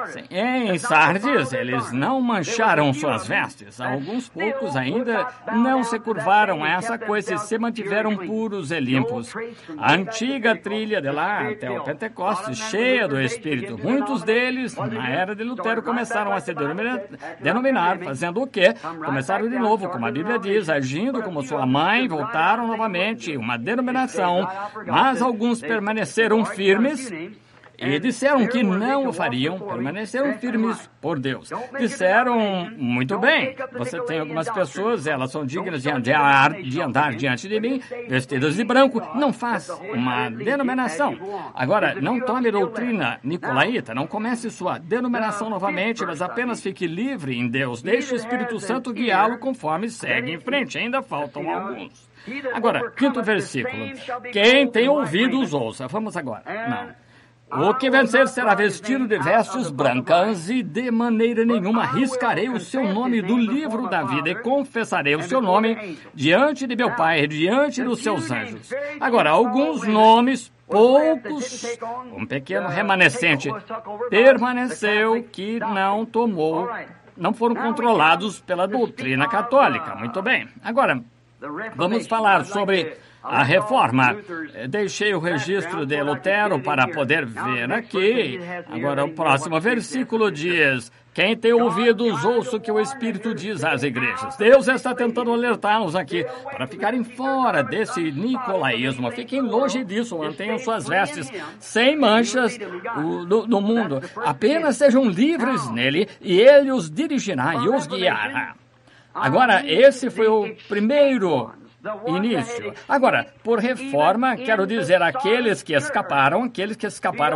Sim. Em Sardes, eles não mancharam suas vestes. Alguns poucos ainda não se curvaram a essa coisa e se mantiveram puros e limpos. A antiga trilha de lá até o Pentecostes, cheia do Espírito. Muitos deles, na era de Lutero, começaram a se denominar, fazendo o quê? Começaram de novo, como a Bíblia diz, agindo como sua mãe, voltaram novamente, uma denominação, mas alguns permaneceram firmes e disseram que não o fariam, permaneceram firmes por Deus. Disseram, muito bem, você tem algumas pessoas, elas são dignas de andar diante de mim, vestidas de branco, não faz uma denominação. Agora, não tome doutrina nicolaíta, não comece sua denominação novamente, mas apenas fique livre em Deus. Deixe o Espírito Santo guiá-lo conforme segue em frente, ainda faltam alguns. Agora, 5º versículo. Quem tem ouvidos, ouça. Vamos agora. Não. O que vencer será vestido de vestes brancas e de maneira nenhuma riscarei o seu nome do livro da vida e confessarei o seu nome diante de meu Pai e diante dos seus anjos. Agora, alguns nomes, poucos, um pequeno remanescente, permaneceu que não foram controlados pela doutrina católica. Muito bem. Agora, vamos falar sobre a reforma. Deixei o registro de Lutero para poder ver aqui. Agora, o próximo versículo diz: quem tem ouvidos, ouça o que o Espírito diz às igrejas. Deus está tentando alertar-nos aqui para ficarem fora desse nicolaísmo. Fiquem longe disso, mantenham suas vestes sem manchas no mundo. Apenas sejam livres nele e ele os dirigirá e os guiará. Agora, esse foi o primeiro início. Agora, por reforma, quero dizer aqueles que escaparam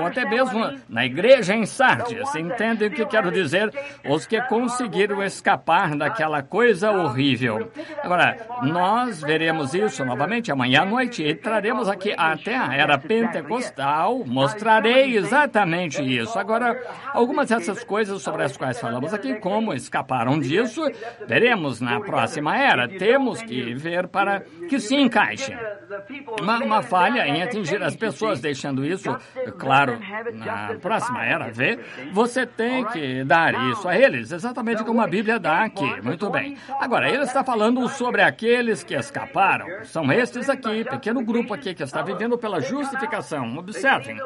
até mesmo na igreja em Sardes. Entendem o que quero dizer? Os que conseguiram escapar daquela coisa horrível. Agora, nós veremos isso novamente amanhã à noite e traremos aqui até a era pentecostal, mostrarei exatamente isso. Agora, algumas dessas coisas sobre as quais falamos aqui, como escaparam disso, veremos na próxima era. Temos que ver para que se encaixe. Uma falha em atingir as pessoas, deixando isso, claro, na próxima era, você tem que dar isso a eles, exatamente como a Bíblia dá aqui. Muito bem. Agora, ele está falando sobre aqueles que escaparam. São estes aqui, pequeno grupo aqui que está vivendo pela justificação. Observem.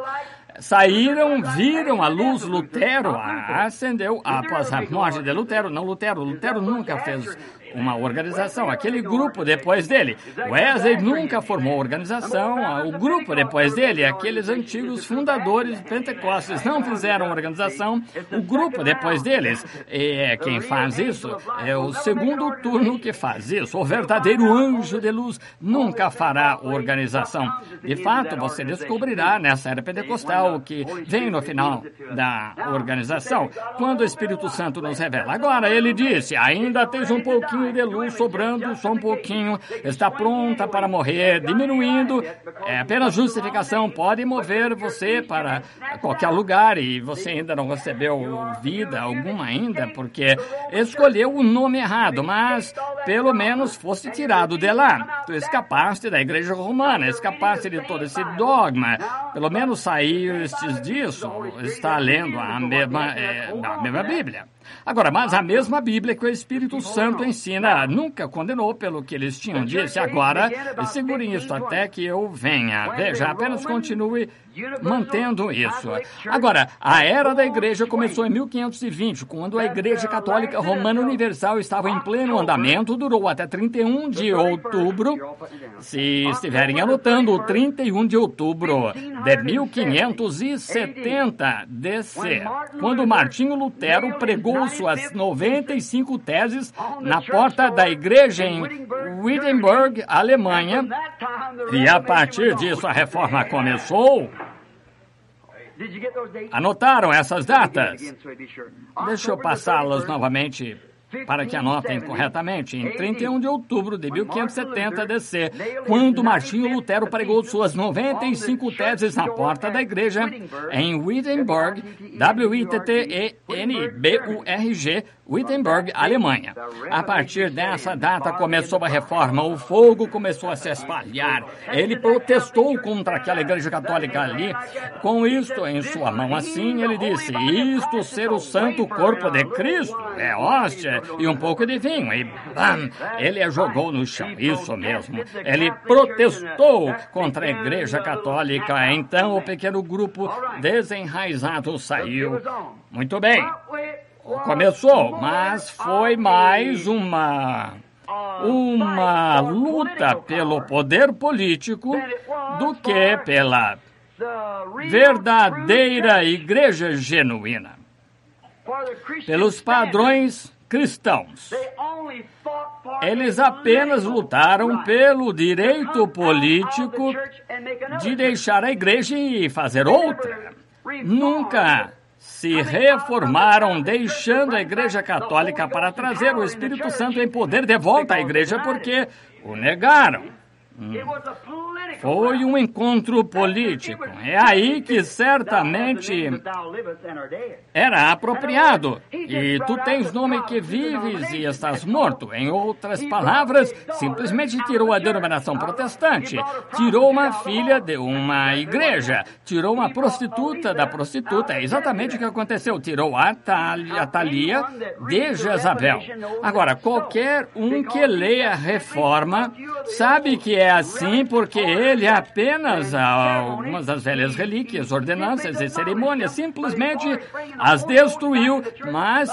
Saíram, viram a luz. Lutero acendeu após a morte de Lutero. Não, Lutero nunca fez uma organização. Aquele grupo depois dele. Wesley nunca formou organização. O grupo depois dele, aqueles antigos fundadores de Pentecostes, não fizeram organização. O grupo depois deles, quem faz isso é o segundo turno que faz isso. O verdadeiro anjo de luz nunca fará organização. De fato, você descobrirá nessa era pentecostal o que vem no final da organização, quando o Espírito Santo nos revela. Agora, ele disse, ainda tens um pouquinho de luz sobrando, só um pouquinho, está pronta para morrer, diminuindo, apenas justificação pode mover você para qualquer lugar e você ainda não recebeu vida alguma ainda, porque escolheu o nome errado, mas pelo menos foste tirado de lá. Tu escapaste da igreja romana, escapaste de todo esse dogma, pelo menos saíste disso, está lendo a mesma Bíblia. Agora, mas a mesma Bíblia que o Espírito Santo ensina nunca condenou pelo que eles tinham dito. Agora, segurem isso até que eu venha. Veja, apenas continue mantendo isso. Agora, a era da igreja começou em 1520, quando a Igreja Católica Romana Universal estava em pleno andamento, durou até 31 de outubro, se estiverem anotando, 31 de outubro de 1570 DC, quando Martinho Lutero pregou suas 95 teses na porta da igreja em Wittenberg, Alemanha, e a partir disso a reforma começou. Anotaram essas datas? Deixa eu passá-las novamente para que anotem corretamente. Em 31 de outubro de 1570 DC, quando Martinho Lutero pregou suas 95 teses na porta da igreja em Wittenberg, Wittenberg, Wittenberg, Alemanha. A partir dessa data começou a reforma, o fogo começou a se espalhar. Ele protestou contra aquela igreja católica ali. Com isto em sua mão assim, ele disse, isto ser o santo corpo de Cristo, é hóstia e um pouco de vinho. E bam, ele a jogou no chão, isso mesmo. Ele protestou contra a igreja católica. Então o pequeno grupo desenraizado saiu. Muito bem. Começou, mas foi mais uma luta pelo poder político do que pela verdadeira igreja genuína, pelos padrões cristãos. Eles apenas lutaram pelo direito político de deixar a igreja e fazer outra. Nunca se reformaram, deixando a Igreja Católica para trazer o Espírito Santo em poder de volta à igreja, porque o negaram. Foi um encontro político. É aí que certamente era apropriado. E tu tens nome que vives e estás morto. Em outras palavras, simplesmente tirou a denominação protestante, tirou uma filha de uma igreja, tirou uma prostituta da prostituta. É exatamente o que aconteceu. Tirou a Thalia de Jezabel. Agora, qualquer um que leia a Reforma sabe que é assim porque ele apenas algumas das velhas relíquias, ordenanças e cerimônias simplesmente as destruiu, mas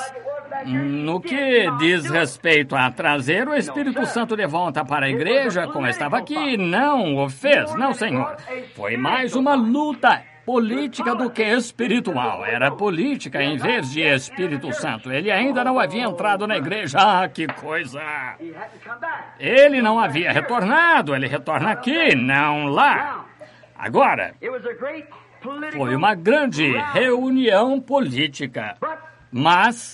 no que diz respeito a trazer o Espírito Santo de volta para a igreja, como estava aqui, não o fez, não, Senhor. Foi mais uma luta política do que espiritual. Era política em vez de Espírito Santo. Ele ainda não havia entrado na igreja. Ah, que coisa! Ele não havia retornado. Ele retorna aqui, não lá. Agora, foi uma grande reunião política. Mas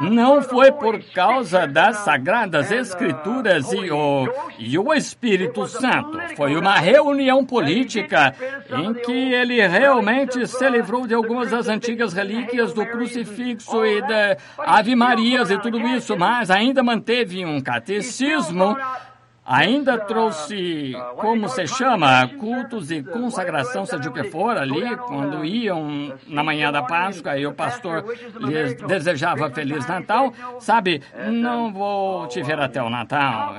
não foi por causa das Sagradas Escrituras e o Espírito Santo. Foi uma reunião política em que ele realmente se livrou de algumas das antigas relíquias do crucifixo e da Ave Marias e tudo isso, mas ainda manteve um catecismo. Ainda trouxe, como se chama, cultos e consagração, seja o que for, ali, quando iam na manhã da Páscoa e o pastor lhes desejava Feliz Natal. Sabe, não vou te ver até o Natal.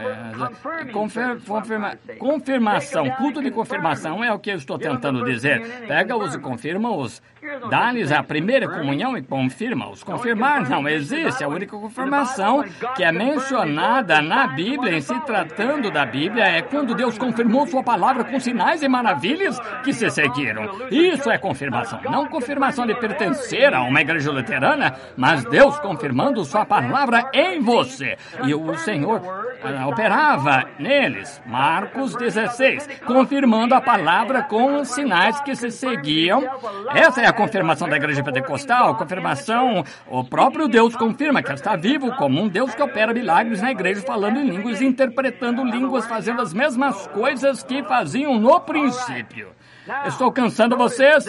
Confirmação, culto de confirmação é o que eu estou tentando dizer. Pega-os e confirma-os. Dá-lhes a primeira comunhão e confirma-os. Confirmar não existe. A única confirmação que é mencionada na Bíblia, em se tratando da Bíblia, é quando Deus confirmou sua palavra com sinais e maravilhas que se seguiram. Isso é confirmação. Não confirmação de pertencer a uma igreja luterana, mas Deus confirmando sua palavra em você. E o Senhor operava neles. Marcos 16, confirmando a palavra com os sinais que se seguiam. Essa é a confirmação da igreja pentecostal. A confirmação, o próprio Deus confirma que está vivo como um Deus que opera milagres na igreja, falando em línguas e interpretando línguas, fazendo as mesmas coisas que faziam no princípio. Estou cansando vocês?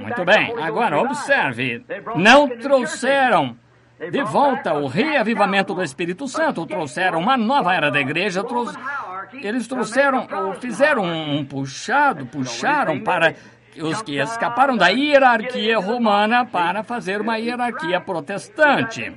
Muito bem, agora observe. Não trouxeram de volta o reavivamento do Espírito Santo, trouxeram uma nova era da igreja, eles fizeram puxaram para os que escaparam da hierarquia romana para fazer uma hierarquia protestante.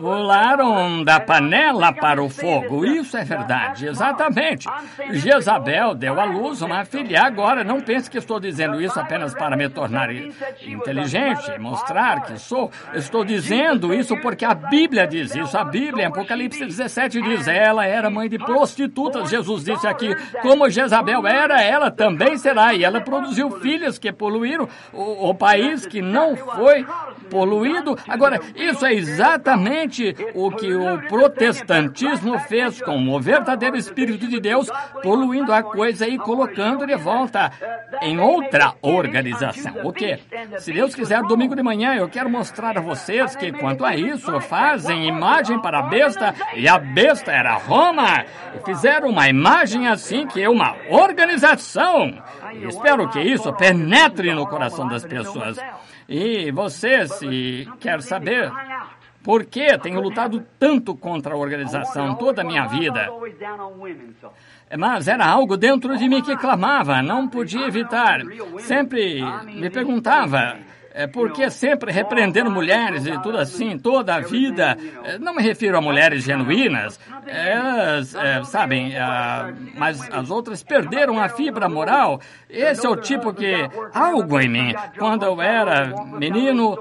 Pularam da panela para o fogo. Isso é verdade, exatamente. Jezabel deu à luz uma filha. Agora, não pense que estou dizendo isso apenas para me tornar inteligente e mostrar que sou. Estou dizendo isso porque a Bíblia diz isso. A Bíblia, em Apocalipse 17, diz: ela era mãe de prostitutas. Jesus disse aqui, como Jezabel era, ela também será. E ela produziu filhas que poluíram o país que não foi poluído. Agora, isso é exatamente o que o protestantismo fez com o verdadeiro Espírito de Deus, poluindo a coisa e colocando de volta em outra organização. O quê? Se Deus quiser, domingo de manhã eu quero mostrar a vocês que, quanto a isso, fazem imagem para a besta, e a besta era Roma, e fizeram uma imagem assim que é uma organização. E espero que isso penetre no coração das pessoas. E você, se quer saber Por que tenho lutado tanto contra a organização toda a minha vida? Mas era algo dentro de mim que clamava, não podia evitar. Sempre me perguntava, por que sempre repreendendo mulheres e tudo assim, toda a vida? Não me refiro a mulheres genuínas, elas, sabem, mas as outras perderam a fibra moral. Esse é o tipo que, algo em mim, quando eu era menino,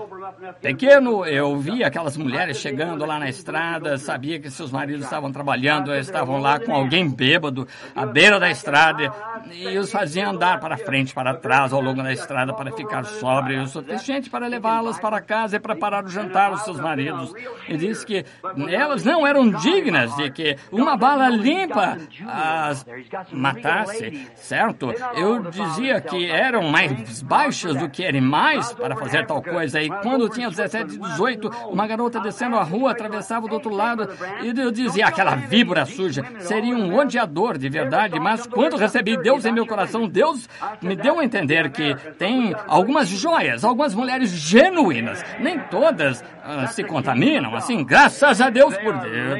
pequeno, eu via aquelas mulheres chegando lá na estrada, sabia que seus maridos estavam trabalhando, estavam lá com alguém bêbado, à beira da estrada, e os fazia andar para frente, para trás, ao longo da estrada, para ficar sóbrio o suficiente para levá-las para casa e preparar o jantar aos seus maridos. E disse que elas não eram dignas de que uma bala limpa as matasse, certo? Eu dizia que eram mais baixas do que animais para fazer tal coisa, e quando tinha 17, 18, uma garota descendo a rua, atravessava do outro lado, e eu dizia, aquela víbora suja, seria um odiador de verdade, mas quando recebi Deus em meu coração, Deus me deu a entender que tem algumas joias, algumas mulheres genuínas, nem todas se contaminam, assim, graças a Deus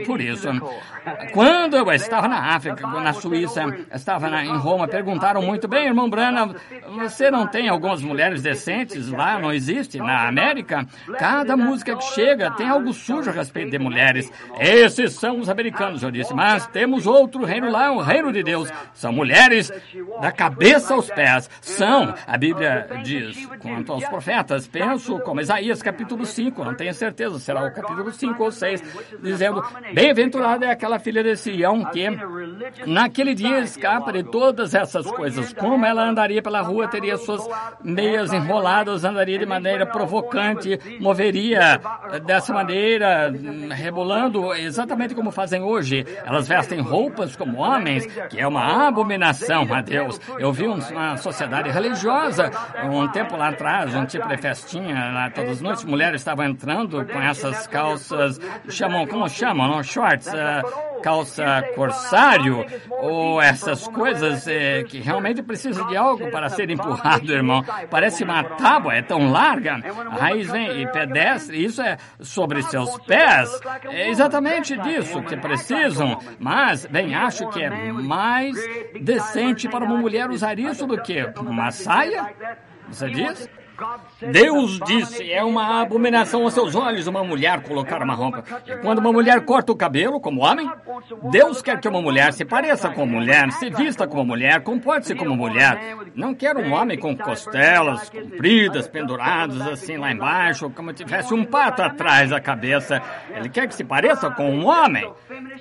por isso. Quando eu estava na África, na Suíça, estava em Roma, perguntaram muito bem, irmão Branham, você não tem algumas mulheres decentes lá, não existe? Na América, cada música que chega tem algo sujo a respeito de mulheres. Esses são os americanos, eu disse, mas temos outro reino lá, o reino de Deus. São mulheres da cabeça aos pés. São, a Bíblia diz, quanto aos profetas, penso como Isaías capítulo 5, não tenho certeza, será o capítulo 5 ou 6, dizendo, bem-aventurada é aquela filha de Sião que naquele dia escapa de todas essas coisas. Como ela andaria pela rua, teria suas meias enroladas, andaria de maneira provocante, moveria dessa maneira, rebolando, exatamente como fazem hoje. Elas vestem roupas como homens, que é uma abominação a Deus. Eu vi uma sociedade religiosa, um tempo lá atrás, um tipo de festinha, lá todas as noites, mulheres estavam entrando com essas calças, como chamam, não? Shorts, calça corsário, ou essas coisas que realmente precisam de algo para ser empurrado, irmão. Parece uma tábua, é tão larga, a raiz vem e pedestre, isso é sobre seus pés. É exatamente disso que precisam, mas, bem, acho que é mais decente para uma mulher usar isso do que uma saia, você diz? Deus disse, é uma abominação aos seus olhos uma mulher colocar uma roupa. E quando uma mulher corta o cabelo, como homem, Deus quer que uma mulher se pareça com mulher, se vista como mulher, comporte-se como mulher. Não quer um homem com costelas compridas, penduradas assim lá embaixo, como se tivesse um pato atrás da cabeça. Ele quer que se pareça com um homem.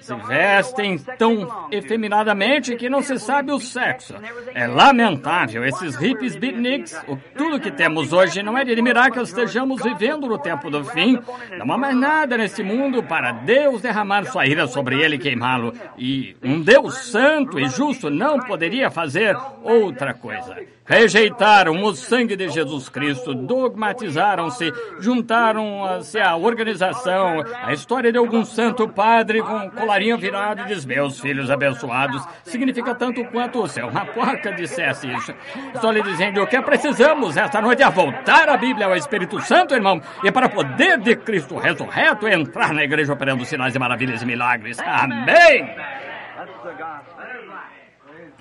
Se vestem tão efeminadamente que não se sabe o sexo. É lamentável. Esses hippies beatniks, tudo que temos hoje não é de admirar que estejamos vivendo no tempo do fim. Não há mais nada nesse mundo para Deus derramar sua ira sobre ele e queimá-lo. E um Deus santo e justo não poderia fazer outra coisa. Rejeitaram o sangue de Jesus Cristo, dogmatizaram-se, juntaram-se à organização, a história de algum santo padre com colarinho virado e diz, meus filhos abençoados, significa tanto quanto se uma porca dissesse isso. Estou lhe dizendo o que precisamos esta noite é voltar a Bíblia ao Espírito Santo, irmão, e para o poder de Cristo ressurreto entrar na igreja operando sinais de maravilhas e milagres. Amém!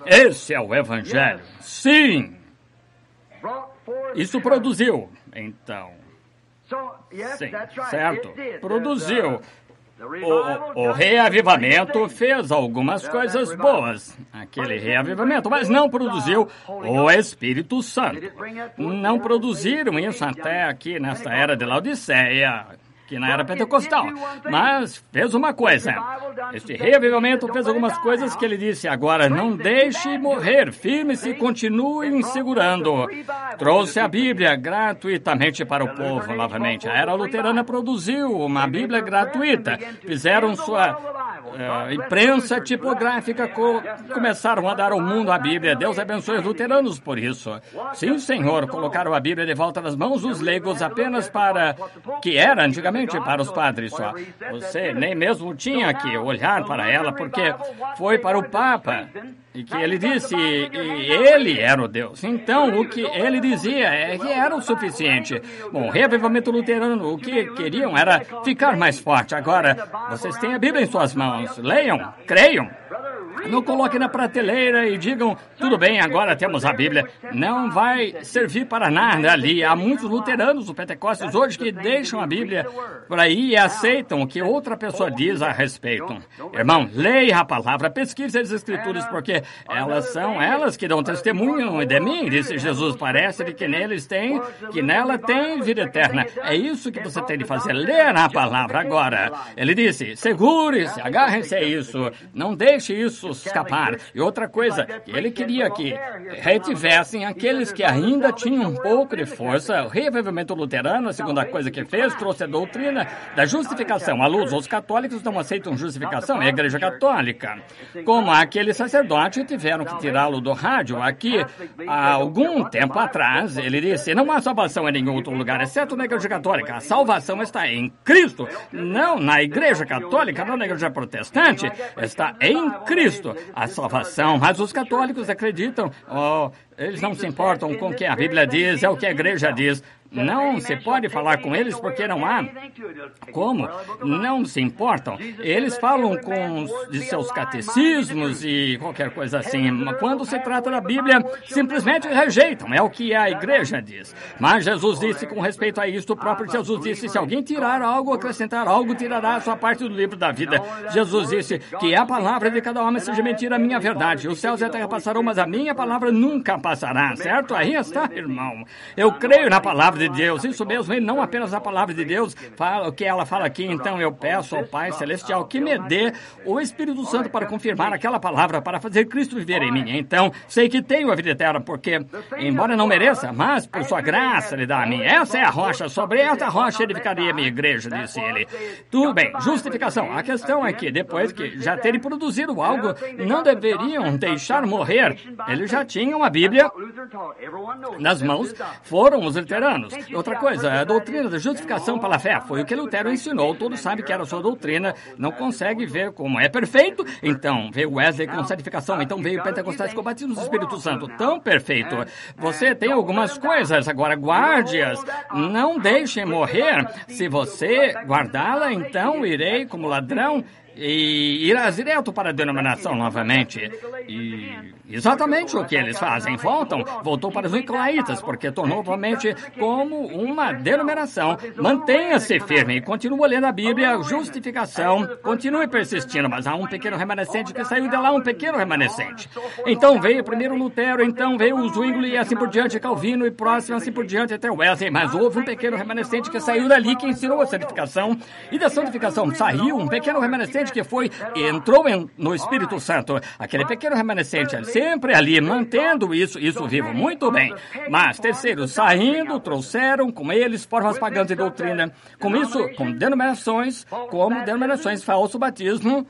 Esse é o Evangelho. Sim! Isso produziu, então. Sim, certo. Produziu. O reavivamento fez algumas coisas boas, aquele reavivamento, mas não produziu o Espírito Santo. Não produziram isso até aqui nesta era de Laodiceia, que na era pentecostal, mas fez uma coisa. Este reavivamento fez algumas coisas que ele disse, agora não deixe morrer, firme-se e continue segurando. Trouxe a Bíblia gratuitamente para o povo, novamente. A era luterana produziu uma Bíblia gratuita, fizeram sua imprensa tipográfica, começaram a dar ao mundo a Bíblia. Deus abençoe os luteranos por isso. Sim, Senhor, colocaram a Bíblia de volta nas mãos dos leigos apenas para que era antigamente para os padres só. Você nem mesmo tinha que olhar para ela, porque foi para o Papa. E que ele disse, e ele era o Deus. Então, o que ele dizia é que era o suficiente. Bom, o reavivamento luterano, o que queriam era ficar mais forte. Agora, vocês têm a Bíblia em suas mãos. Leiam, creiam. Não coloquem na prateleira e digam, tudo bem, agora temos a Bíblia. Não vai servir para nada ali. Há muitos luteranos, os pentecostes hoje, que deixam a Bíblia por aí e aceitam o que outra pessoa diz a respeito. Irmão, leia a palavra, pesquise as Escrituras, porque elas são elas que dão testemunho de mim, disse Jesus. Parece que nela tem vida eterna. É isso que você tem de fazer, ler a palavra agora. Ele disse, segure-se, agarre-se a isso, não deixe isso escapar. E outra coisa, ele queria que retivessem aqueles que ainda tinham um pouco de força. O reavivamento luterano, a segunda coisa que fez, trouxe a doutrina da justificação. À luz, os católicos não aceitam justificação, é a Igreja Católica. Como aquele sacerdote, tiveram que tirá-lo do rádio. Aqui, há algum tempo atrás, ele disse, não há salvação em nenhum outro lugar, exceto na Igreja Católica. A salvação está em Cristo, não na Igreja Católica, não na Igreja Protestante, está em Cristo. A salvação, mas os católicos acreditam, eles não se importam com o que a Bíblia diz, é o que a igreja diz. Não se pode falar com eles porque não há como. Não se importam. Eles falam de seus catecismos e qualquer coisa assim. Quando se trata da Bíblia, simplesmente rejeitam. É o que a igreja diz. Mas Jesus disse, com respeito a isto, o próprio Jesus disse, se alguém tirar algo, acrescentar algo, tirará a sua parte do livro da vida. Jesus disse que a palavra de cada homem seja mentira, a minha verdade. Os céus e a terra passarão, mas a minha palavra nunca passará. Certo? Aí está, irmão. Eu creio na palavra de Deus, isso mesmo, e não apenas a palavra de Deus, o que ela fala aqui. Então eu peço ao Pai Celestial que me dê o Espírito Santo para confirmar aquela palavra, para fazer Cristo viver em mim. Então, sei que tenho a vida eterna, porque, embora não mereça, mas por sua graça ele dá a mim. Essa é a rocha, sobre essa rocha edificaria a minha igreja, disse ele. Tudo bem, justificação. A questão é que, depois que já terem produzido algo, não deveriam deixar morrer. Eles já tinham a Bíblia nas mãos, foram os luteranos. Outra coisa, a doutrina da justificação pela fé foi o que Lutero ensinou. Todos sabem que era a sua doutrina, não consegue ver como é perfeito. Então veio Wesley com santificação, então veio Pentecostais com batismo do Espírito Santo, tão perfeito. Você tem algumas coisas, agora guarde-as, não deixem morrer. Se você guardá-la, então irei como ladrão e irás direto para a denominação novamente. E exatamente o que eles fazem. Voltou para os nicolaítas, porque tornou novamente como uma denominação. Mantenha-se firme e continue lendo a Bíblia, justificação, continue persistindo, mas há um pequeno remanescente que saiu de lá, um pequeno remanescente. Então veio primeiro Lutero, então veio o Zwingli e assim por diante, Calvino e próximo, assim por diante até Wesley, mas houve um pequeno remanescente que saiu dali, que ensinou a santificação, e da santificação saiu um pequeno remanescente que entrou no Espírito Santo. Aquele pequeno remanescente sempre ali, mantendo isso vivo. Muito bem. Mas, terceiro, saindo, trouxeram com eles formas pagãs de doutrina. Com isso, como denominações, falso batismo.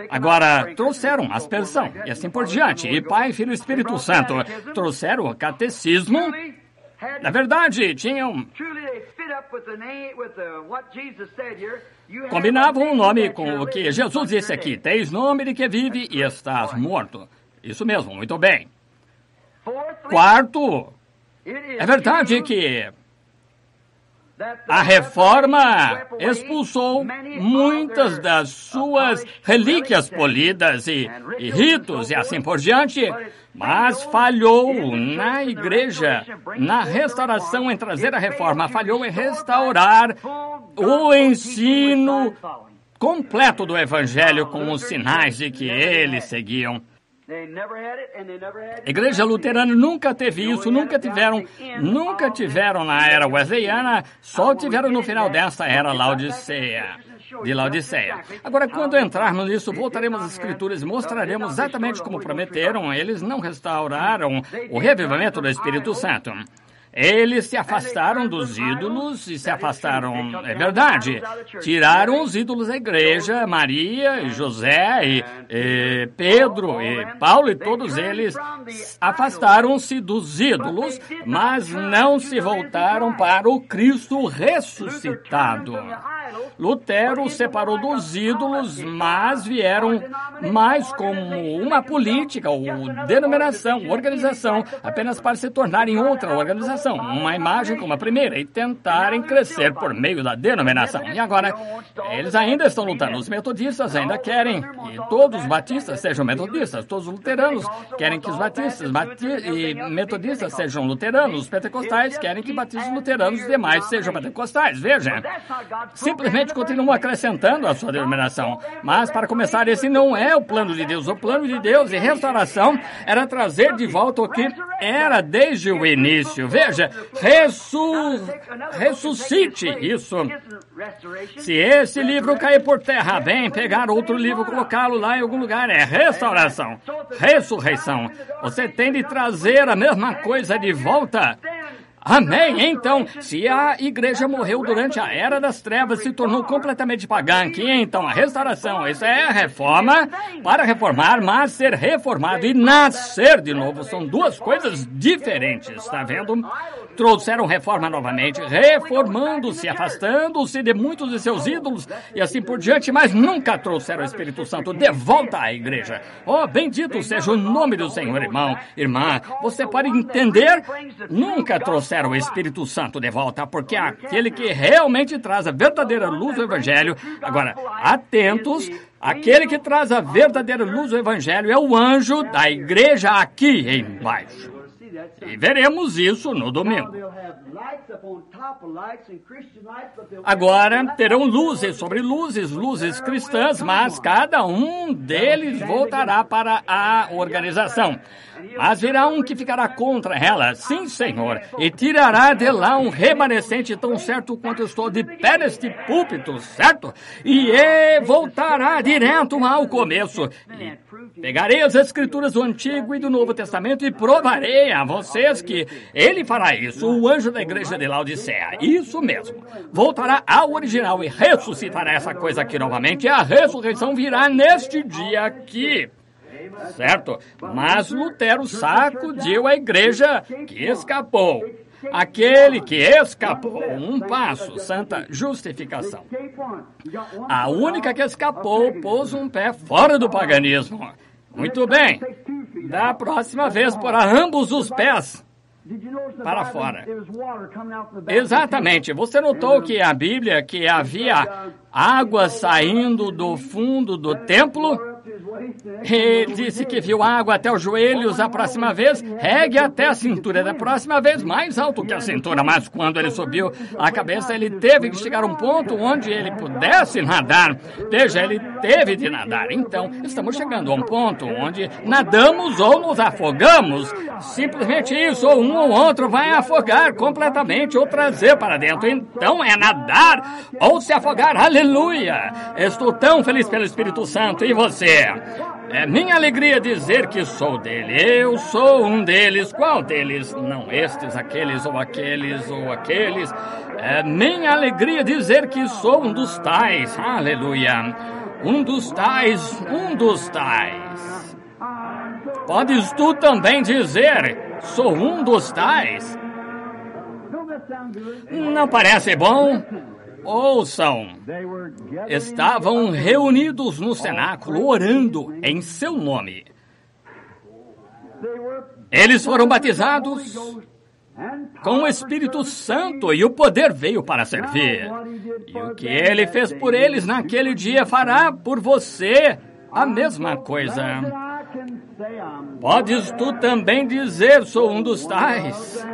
Agora, trouxeram aspersão e assim por diante. E Pai, Filho e Espírito Santo trouxeram o catecismo. Na verdade, tinham... combinavam o nome com o que Jesus disse aqui. Tens nome de que vive e estás morto. Isso mesmo, muito bem. Quarto, é verdade que a Reforma expulsou muitas das suas relíquias polidas e ritos e assim por diante, mas falhou na igreja, na restauração, em trazer a reforma, falhou em restaurar o ensino completo do Evangelho com os sinais de que eles seguiam. A Igreja Luterana nunca teve isso, nunca tiveram na era wesleyana, só tiveram no final dessa era de Laodiceia. Agora, quando entrarmos nisso, voltaremos às Escrituras e mostraremos exatamente como prometeram. Eles não restauraram o revivamento do Espírito Santo. Eles se afastaram dos ídolos e se afastaram, é verdade, tiraram os ídolos da igreja, Maria e José e Pedro e Paulo e todos eles afastaram-se dos ídolos, mas não se voltaram para o Cristo ressuscitado. Lutero separou dos ídolos, mas vieram mais como uma política ou denominação, organização, apenas para se tornarem outra organização, uma imagem como a primeira, e tentarem crescer por meio da denominação. E agora, eles ainda estão lutando. Os metodistas ainda querem que todos os batistas sejam metodistas, todos os luteranos querem que os batistas e metodistas sejam luteranos, os pentecostais querem que batistas luteranos e demais sejam pentecostais. Veja, simplesmente continuam acrescentando a sua denominação. Mas, para começar, esse não é o plano de Deus. O plano de Deus e restauração era trazer de volta o que era desde o início. Veja, ressuscite isso. Se esse livro cair por terra, bem, pegar outro livro, colocá-lo lá em algum lugar, é restauração, ressurreição. Você tem de trazer a mesma coisa de volta. Amém? Então, se a igreja morreu durante a Era das Trevas, se tornou completamente pagã, que então a restauração, isso é a reforma, para reformar, mas ser reformado e nascer de novo, são duas coisas diferentes, está vendo? Trouxeram reforma novamente, reformando-se, afastando-se de muitos de seus ídolos e assim por diante, mas nunca trouxeram o Espírito Santo de volta à igreja. Oh, bendito seja o nome do Senhor, irmão, irmã. Você pode entender? Nunca trouxeram o Espírito Santo de volta, porque é aquele que realmente traz a verdadeira luz do Evangelho. Agora, atentos, aquele que traz a verdadeira luz do Evangelho é o anjo da igreja aqui embaixo. E veremos isso no domingo. Agora terão luzes sobre luzes, luzes cristãs, mas cada um deles voltará para a organização. Mas virá um que ficará contra ela, sim, Senhor, e tirará de lá um remanescente tão certo quanto eu estou de pé neste púlpito, certo? E voltará direto ao começo. E pegarei as escrituras do Antigo e do Novo Testamento e provarei a vocês que ele fará isso, o anjo da igreja de Laodiceia. Isso mesmo. Voltará ao original e ressuscitará essa coisa aqui novamente. E a ressurreição virá neste dia aqui. Certo? Mas Lutero sacudiu a igreja que escapou. Aquele que escapou, um passo, santa justificação. A única que escapou pôs um pé fora do paganismo. Muito bem. Da próxima vez, porá ambos os pés para fora. Exatamente. Você notou que a Bíblia, que havia água saindo do fundo do templo? Ele disse que viu água até os joelhos a próxima vez, regue até a cintura da próxima vez, mais alto que a cintura. Mas quando ele subiu a cabeça, ele teve que chegar a um ponto onde ele pudesse nadar. Veja, ele teve de nadar. Então, estamos chegando a um ponto onde nadamos ou nos afogamos. Simplesmente isso, ou um ou outro vai afogar completamente ou trazer para dentro. Então, é nadar ou se afogar. Aleluia! Estou tão feliz pelo Espírito Santo. E você? É minha alegria dizer que sou dele. Eu sou um deles. Qual deles? Não estes, aqueles ou aqueles ou aqueles. É minha alegria dizer que sou um dos tais. Aleluia. Um dos tais, um dos tais. Podes tu também dizer, sou um dos tais? Não parece bom? Ouçam, estavam reunidos no cenáculo orando em seu nome. Eles foram batizados com o Espírito Santo e o poder veio para servir. E o que ele fez por eles naquele dia fará por você a mesma coisa. Podes tu também dizer, sou um dos tais?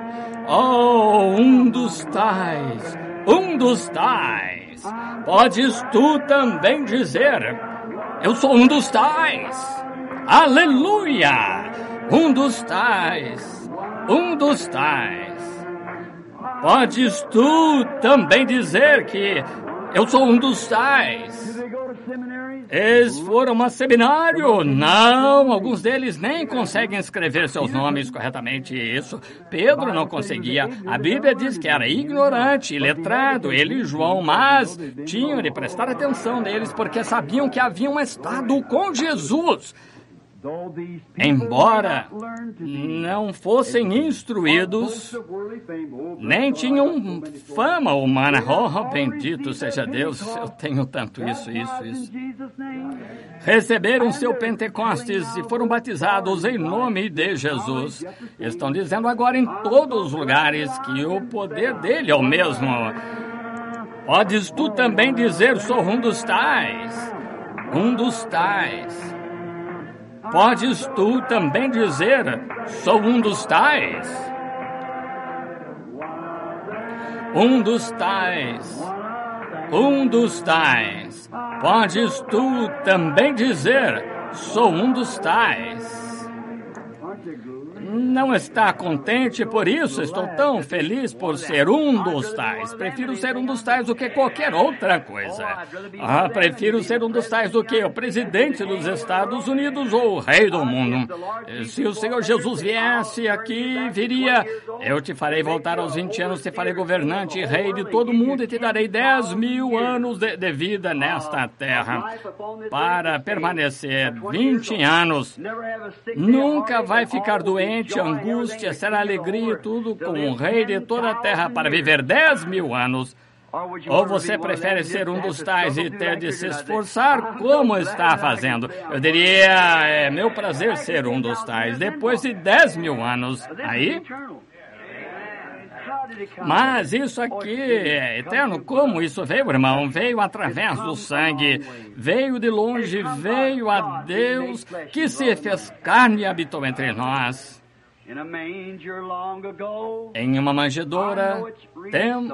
Oh, um dos tais. Um dos tais. Podes tu também dizer, eu sou um dos tais. Aleluia! Um dos tais. Um dos tais. Podes tu também dizer que eu sou um dos tais. Eles foram a seminário? Não, alguns deles nem conseguem escrever seus nomes corretamente. Isso, Pedro não conseguia. A Bíblia diz que era ignorante, iletrado, ele e João, mas tinham de prestar atenção neles porque sabiam que haviam estado com Jesus. embora não fossem instruídos, nem tinham fama humana. Oh, bendito seja Deus, eu tenho tanto isso. Receberam seu Pentecostes e foram batizados em nome de Jesus. Estão dizendo agora em todos os lugares que o poder dele é o mesmo. Podes tu também dizer, sou um dos tais. Podes tu também dizer, sou um dos tais. Um dos tais. Podes tu também dizer, sou um dos tais. Não está contente por isso? Estou tão feliz por ser um dos tais. Prefiro ser um dos tais do que qualquer outra coisa. Prefiro ser um dos tais do que o presidente dos Estados Unidos ou o rei do mundo. Se o Senhor Jesus viesse aqui, viria: eu te farei voltar aos 20 anos, te farei governante e rei de todo mundo e te darei 10.000 anos de vida nesta terra para permanecer 20 anos. Nunca vai ficar doente, angústia, será alegria, tudo com o rei de toda a terra para viver 10.000 anos. Ou você prefere ser um dos tais e ter de se esforçar como está fazendo? Eu diria, é meu prazer ser um dos tais. Depois de 10.000 anos, aí... Mas isso aqui é eterno. Como isso veio, irmão? Veio através do sangue. Veio de longe, veio a Deus, que se fez carne e habitou entre nós. Em uma manjedoura,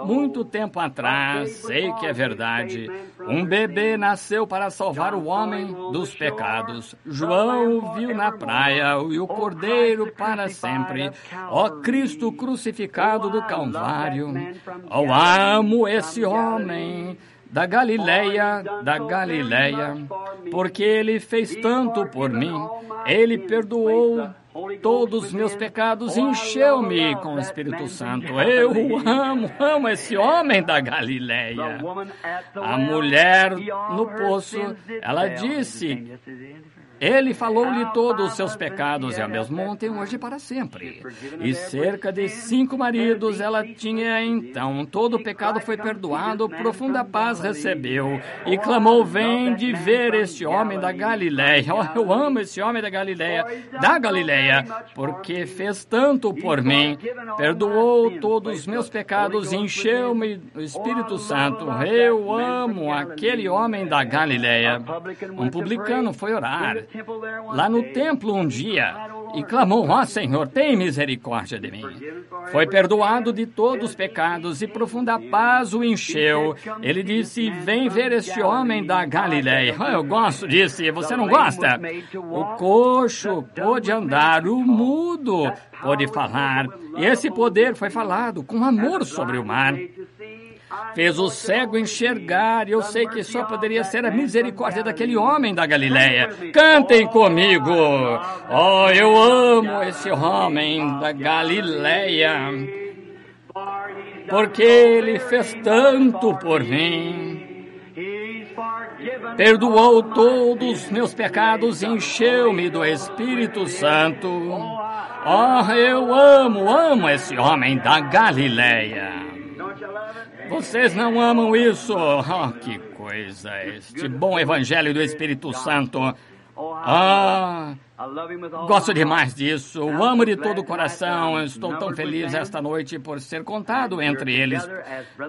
muito tempo atrás, sei que é verdade, um bebê nasceu para salvar o homem dos pecados. João o viu na praia, e o Cordeiro para sempre. Ó Cristo crucificado do Calvário, eu amo esse homem da Galileia, porque ele fez tanto por mim. Ele perdoou todos os meus pecados, encheu-me com o Espírito Santo. Eu amo esse homem da Galileia. A mulher no poço, ela disse: ele falou-lhe todos os seus pecados e a mesmo ontem, hoje e para sempre. E cerca de 5 maridos ela tinha então. Todo o pecado foi perdoado, profunda paz recebeu. E clamou: vem de ver este homem da Galileia. Oh, eu amo esse homem da Galileia, porque fez tanto por mim. Perdoou todos os meus pecados, encheu-me do Espírito Santo. Eu amo aquele homem da Galileia. Um publicano foi orar lá no templo um dia e clamou: ó Senhor, tem misericórdia de mim. Foi perdoado de todos os pecados e profunda paz o encheu. Ele disse: vem ver este homem da Galileia. Eu gosto disso, e você não gosta? O coxo pôde andar, o mudo pôde falar, e esse poder foi falado com amor sobre o mar. Fez o cego enxergar, e eu sei que só poderia ser a misericórdia daquele homem da Galileia. Cantem comigo! Oh, eu amo esse homem da Galileia, porque ele fez tanto por mim. Perdoou todos os meus pecados, encheu-me do Espírito Santo. Oh, eu amo esse homem da Galileia. Vocês não amam isso? Oh, que coisa, este bom evangelho do Espírito Santo. Gosto demais disso, o amo de todo o coração. Estou tão feliz esta noite por ser contado entre eles,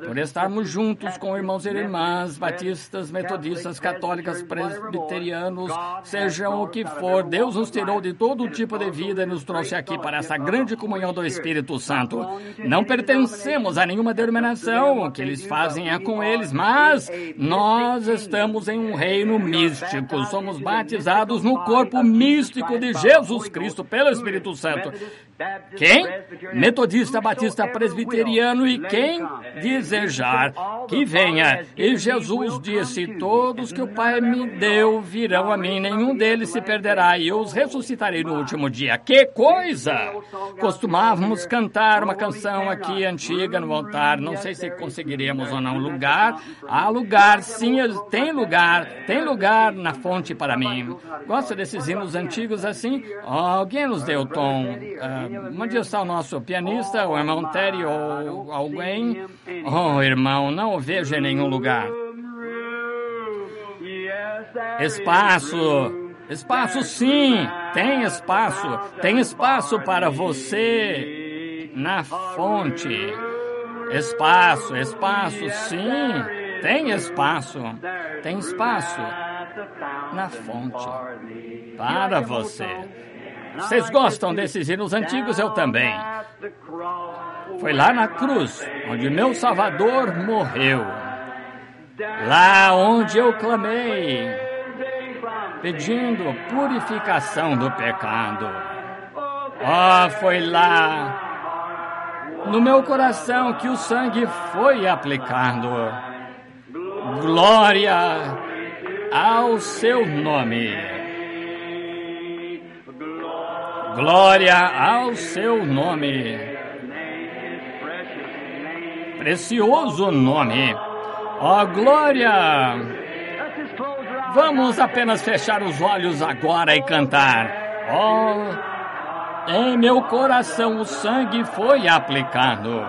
por estarmos juntos com irmãos e irmãs, batistas, metodistas, católicas, presbiterianos, sejam o que for. Deus nos tirou de todo tipo de vida e nos trouxe aqui para essa grande comunhão do Espírito Santo. Não pertencemos a nenhuma denominação, o que eles fazem é com eles, mas nós estamos em um reino místico, somos batizados no corpo místico de Jesus Cristo pelo Espírito Santo. Quem? Metodista, batista, presbiteriano, e quem desejar que venha. E Jesus disse: todos que o Pai me deu virão a mim, nenhum deles se perderá, e eu os ressuscitarei no último dia. Que coisa! Costumávamos cantar uma canção aqui antiga no altar, não sei se conseguiremos ou não. Há lugar, sim, tem lugar na fonte para mim. Gosto desses hinos antigos antigos assim. Alguém nos deu o tom. Onde está o nosso pianista, o irmão Terry ou alguém? Oh, irmão, não o vejo em nenhum lugar. Espaço. Espaço, sim. Tem espaço. Tem espaço para você na fonte. Espaço, sim. Tem espaço. Tem espaço na fonte para você. Vocês gostam desses hinos antigos? Eu também. Foi lá na cruz, onde meu Salvador morreu. Lá onde eu clamei, pedindo purificação do pecado. Foi lá, no meu coração, que o sangue foi aplicado. Glória ao seu nome. Glória ao seu nome. Precioso nome. Glória. Vamos apenas fechar os olhos agora e cantar. Em meu coração o sangue foi aplicado.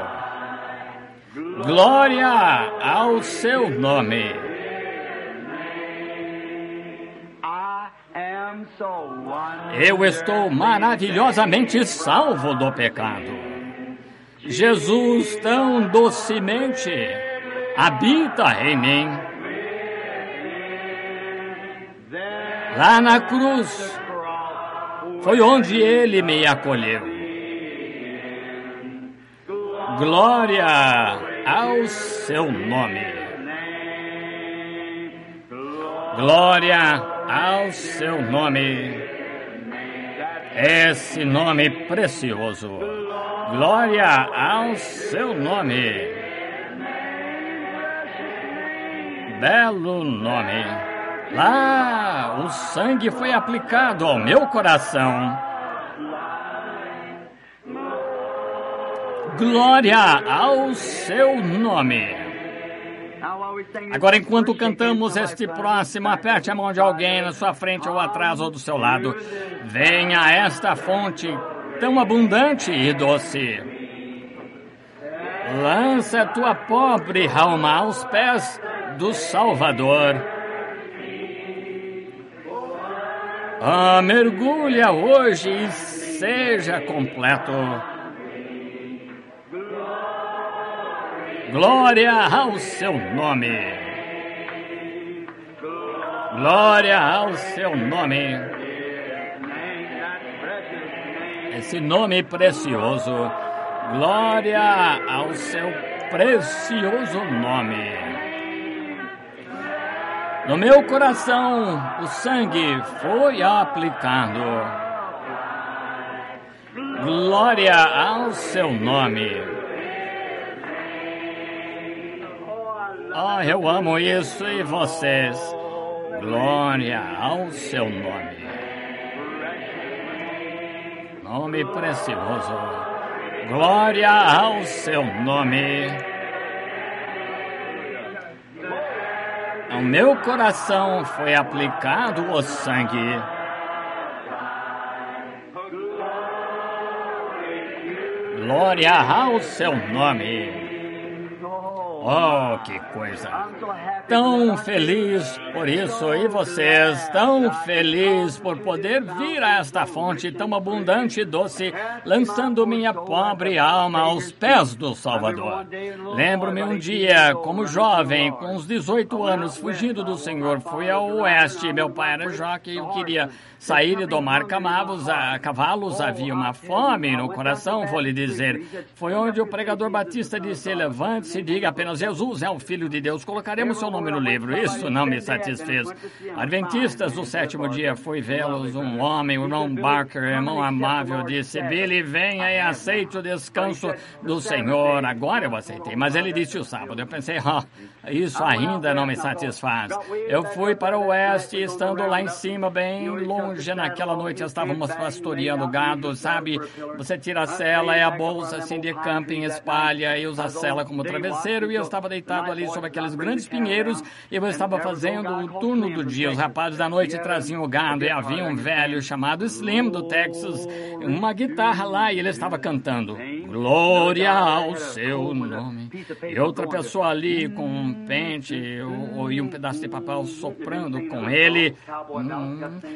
Glória ao seu nome. Eu estou maravilhosamente salvo do pecado. Jesus tão docemente habita em mim. Lá na cruz foi onde ele me acolheu. Glória ao seu nome. Glória ao seu nome. Esse nome precioso. Glória ao seu nome. Belo nome. Lá, o sangue foi aplicado ao meu coração. Glória ao seu nome. Agora, enquanto cantamos este próximo, aperte a mão de alguém na sua frente ou atrás ou do seu lado. Venha a esta fonte tão abundante e doce. Lança tua pobre alma aos pés do Salvador. Mergulha hoje e seja completo. Glória ao seu nome. Glória ao seu nome. Esse nome precioso. Glória ao seu precioso nome. No meu coração o sangue foi aplicado. Glória ao seu nome. Eu amo isso e vocês. Glória ao seu nome. Nome precioso. Glória ao seu nome. No meu coração foi aplicado o sangue. Glória ao seu nome. Que coisa! Tão feliz por isso, e vocês, tão feliz por poder vir a esta fonte tão abundante e doce, lançando minha pobre alma aos pés do Salvador. Lembro-me um dia, como jovem, com uns 18 anos, fugindo do Senhor, fui ao oeste, meu pai era jockey e eu queria sair e domar cavalos, havia uma fome no coração, vou lhe dizer. Foi onde o pregador batista disse: levante-se e diga apenas: Jesus é o Filho de Deus, colocaremos seu nome no livro. Isso não me satisfez. Adventistas do sétimo dia, fui vê-los, um homem, o irmão Barker, irmão amável, disse: Billy, venha e aceite o descanso do Senhor. Agora eu aceitei, mas ele disse o sábado. Eu pensei: isso ainda não me satisfaz. Eu fui para o oeste, estando lá em cima, bem longe, naquela noite estávamos pastoreando gado, sabe? Você tira a sela e a bolsa assim de camping, espalha e usa a sela como travesseiro, e dia estava deitado ali sobre aqueles grandes pinheiros e eu estava fazendo o turno do dia. Os rapazes da noite traziam o gado e havia um velho chamado Slim do Texas, uma guitarra lá e ele estava cantando Glória ao seu nome. E outra pessoa ali com um pente e um pedaço de papel soprando com ele.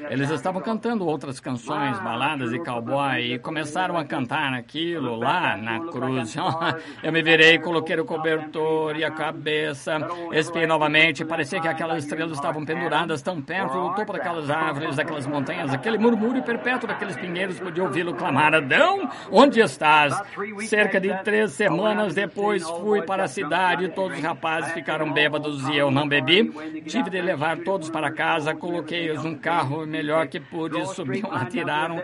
Eles estavam cantando outras canções, baladas de cowboy, e começaram a cantar aquilo lá na cruz. Eu me virei, coloquei o cobertor e a cabeça, espiei novamente, parecia que aquelas estrelas estavam penduradas tão perto do topo daquelas árvores, daquelas montanhas, aquele murmúrio perpétuo daqueles pinheiros, podia ouvi-lo clamar: Adão, onde estás? Cerca de 3 semanas depois fui para a cidade, todos os rapazes ficaram bêbados e eu não bebi. Tive de levar todos para casa, coloquei-os num carro melhor que pude, subiam, atiraram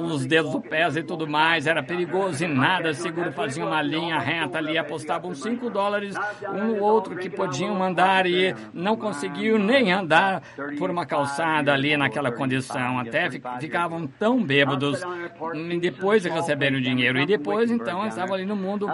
os dedos do pés e tudo mais, era perigoso e nada seguro, faziam uma linha reta ali, apostavam $5, um ou outro que podiam andar e não conseguiam nem andar por uma calçada ali naquela condição, até ficavam tão bêbados depois de receberem o dinheiro, e depois então eu estava ali no mundo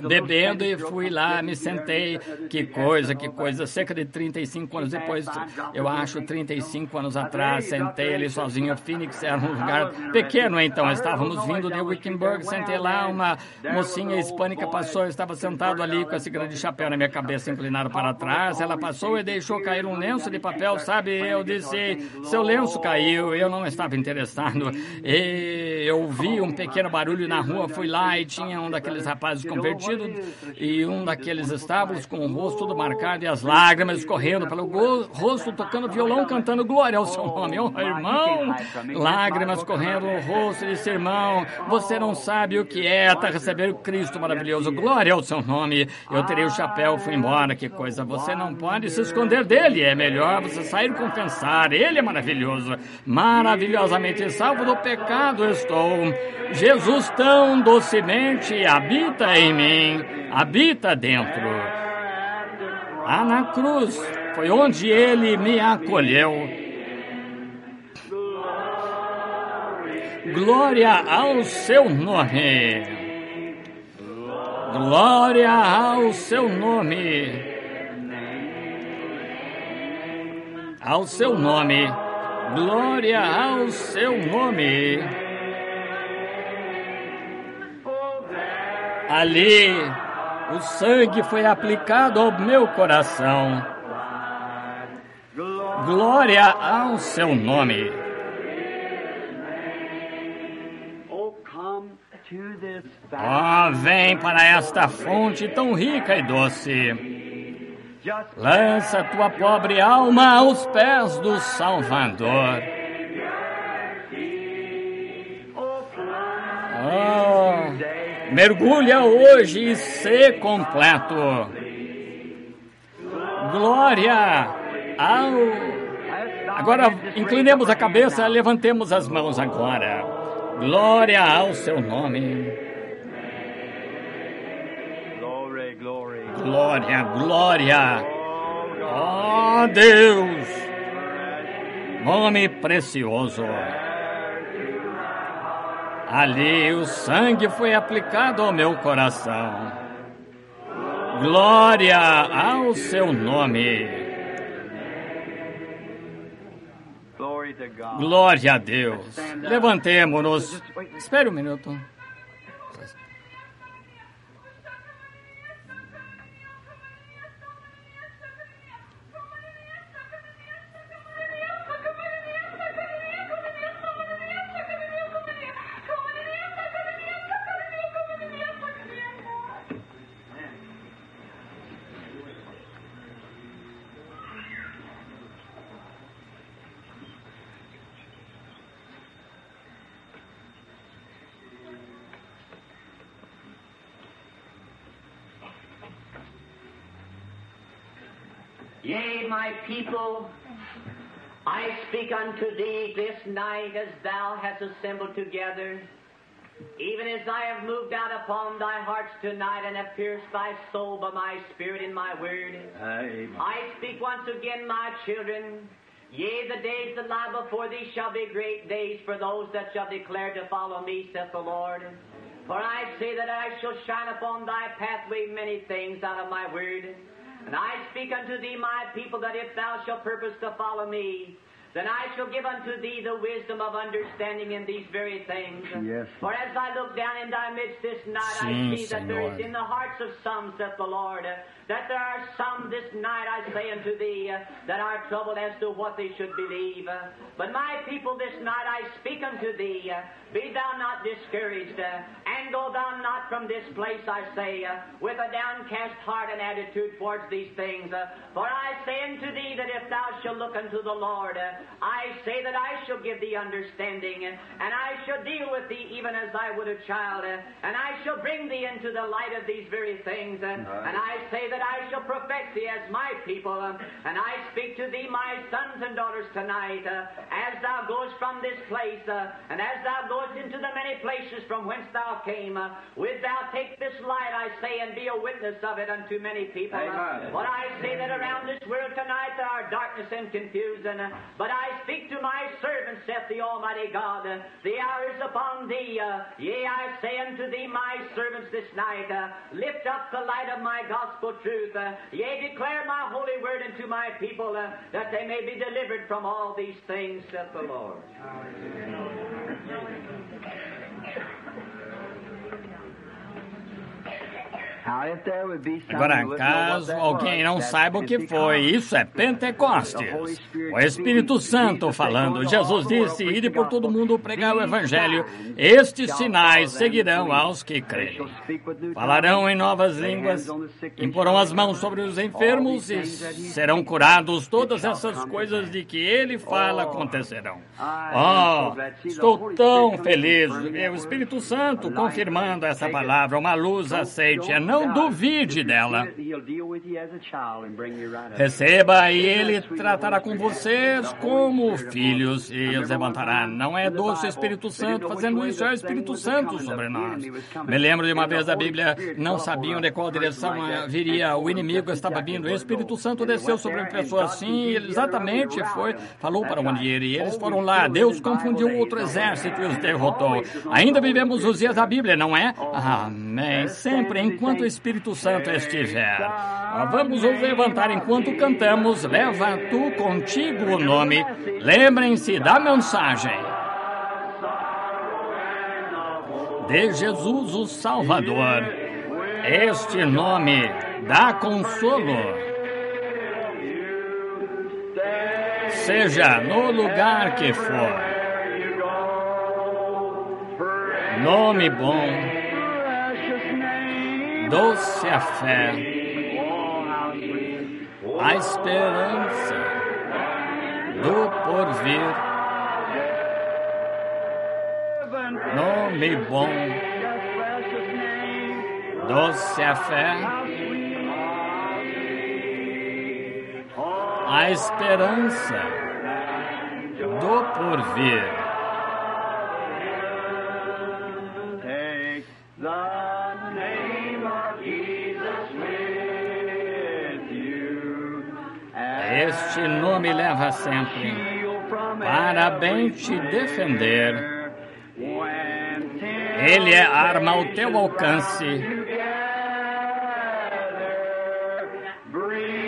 bebendo e fui lá, me sentei, que coisa, cerca de 35 anos depois, eu acho 35 anos atrás, sentei ali sozinho. Phoenix era um lugar pequeno, então estávamos vindo de Wickenburg, sentei lá, uma mocinha hispânica passou, eu estava sentado ali com esse grande chapéu na minha cabeça inclinado para trás, ela passou e deixou cair um lenço de papel, sabe, eu disse, seu lenço caiu, eu não estava interessado, e eu vi um pequeno barulho na rua, fui lá e tinha um daqueles rapazes convertidos e um daqueles estábulos com o rosto todo marcado e as lágrimas correndo pelo rosto, tocando violão, cantando glória ao seu nome. Oh, irmão, lágrimas correndo no rosto, disse, irmão, você não sabe o que é até receber o Cristo maravilhoso, glória ao seu nome. Eu tirei o chapéu, fui embora, que coisa, você não pode se esconder dele, é melhor você sair e confessar, ele é maravilhoso, maravilhosamente salvo do pecado estou. Jesus tão docemente habita em mim, habita dentro. Na cruz foi onde ele me acolheu. Glória ao seu nome. Glória ao seu nome. Ao seu nome. Glória ao seu nome. Ali, o sangue foi aplicado ao meu coração. Glória ao seu nome. Vem para esta fonte tão rica e doce. Lança tua pobre alma aos pés do Salvador. Mergulha hoje e sê completo. Glória ao... Agora inclinemos a cabeça, levantemos as mãos agora. Glória ao seu nome. Glória, glória. Oh, Deus. Nome precioso. Ali o sangue foi aplicado ao meu coração. Glória ao seu nome. Glória a Deus. Levantemo-nos. Espere um minuto. Yea, my people, I speak unto thee this night as thou hast assembled together, even as I have moved out upon thy hearts tonight and have pierced thy soul by my spirit and my word. Amen. I speak once again, my children, yea, the days that lie before thee shall be great days for those that shall declare to follow me, saith the Lord. For I say that I shall shine upon thy pathway many things out of my word. And I speak unto thee, my people, that if thou shalt purpose to follow me, then I shall give unto thee the wisdom of understanding in these very things. Yes. For as I look down in thy midst this night, I see that there is in the hearts of some, saith the Lord, that there are some this night, I say unto thee, that are troubled as to what they should believe. But my people, this night I speak unto thee, be thou not discouraged, and go thou not from this place, I say, with a downcast heart and attitude towards these things. For I say unto thee that if thou shalt look unto the Lord, I say that I shall give thee understanding, and I shall deal with thee even as I would a child, and I shall bring thee into the light of these very things, and I say that I shall perfect thee as my people, and I speak to thee, my sons and daughters, tonight, as thou goest from this place, and as thou goest into the many places from whence thou came, wilt thou take this light, I say, and be a witness of it unto many people. But I say that around this world tonight there are darkness and confusion, but I speak to my servant, saith the Almighty God, the hour is upon thee. Yea, I say unto thee, my servants, this night, lift up the light of my gospel truth. Yea, declare my holy word unto my people, that they may be delivered from all these things, saith the Lord. Agora, caso alguém não saiba o que foi, isso é Pentecostes. O Espírito Santo falando. Jesus disse, ide por todo mundo pregar o Evangelho. Estes sinais seguirão aos que creem. Falarão em novas línguas, imporão as mãos sobre os enfermos e serão curados. Todas essas coisas de que ele fala acontecerão. Oh, estou tão feliz. O Espírito Santo confirmando essa palavra, uma luz aceite. Não duvide dela. Receba e ele tratará com vocês como filhos e os levantará. Não é doce Espírito Santo fazendo isso, é o Espírito Santo sobre nós. Me lembro de uma vez da Bíblia, não sabiam de qual direção viria o inimigo, estava vindo. O Espírito Santo desceu sobre a pessoa assim, e exatamente falou para onde ir. E eles foram lá. Deus confundiu outro exército e os derrotou. Ainda vivemos os dias da Bíblia, não é? Amém. Sempre enquanto o Espírito Santo estiver. Vamos nos levantar enquanto cantamos. Leva tu contigo o nome. Lembrem-se da mensagem de Jesus o Salvador. Este nome dá consolo. Seja no lugar que for. Nome bom. Doce a fé, a esperança do porvir. Nome bom, doce a fé, a esperança do porvir. Este nome leva sempre para bem te defender. Ele é arma ao teu alcance.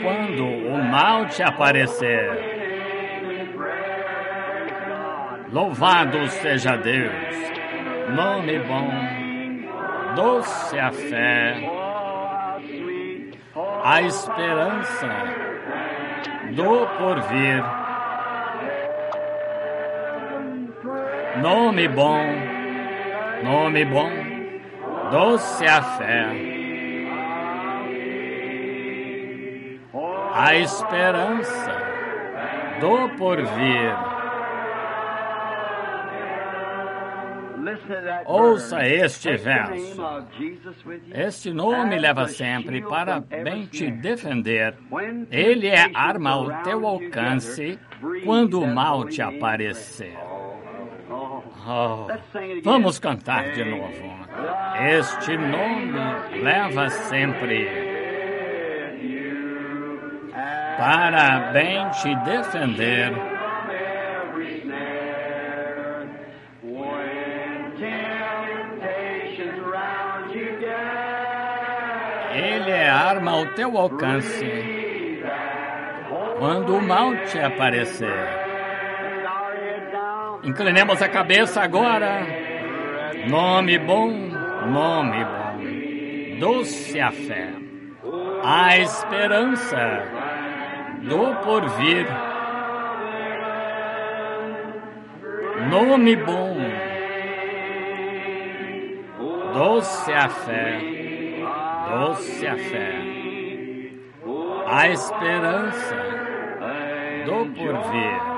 Quando o mal te aparecer, louvado seja Deus. Nome bom, doce a fé, a esperança do porvir. Nome bom, doce a fé, a esperança do porvir. Ouça este verso. Este nome leva sempre para bem te defender. Ele é arma ao teu alcance quando o mal te aparecer. Oh, vamos cantar de novo. Este nome leva sempre para bem te defender. Ele é arma ao teu alcance quando o mal te aparecer. Inclinemos a cabeça agora. Nome bom, doce a fé, a esperança do porvir. Nome bom, doce a fé, a esperança do porvir.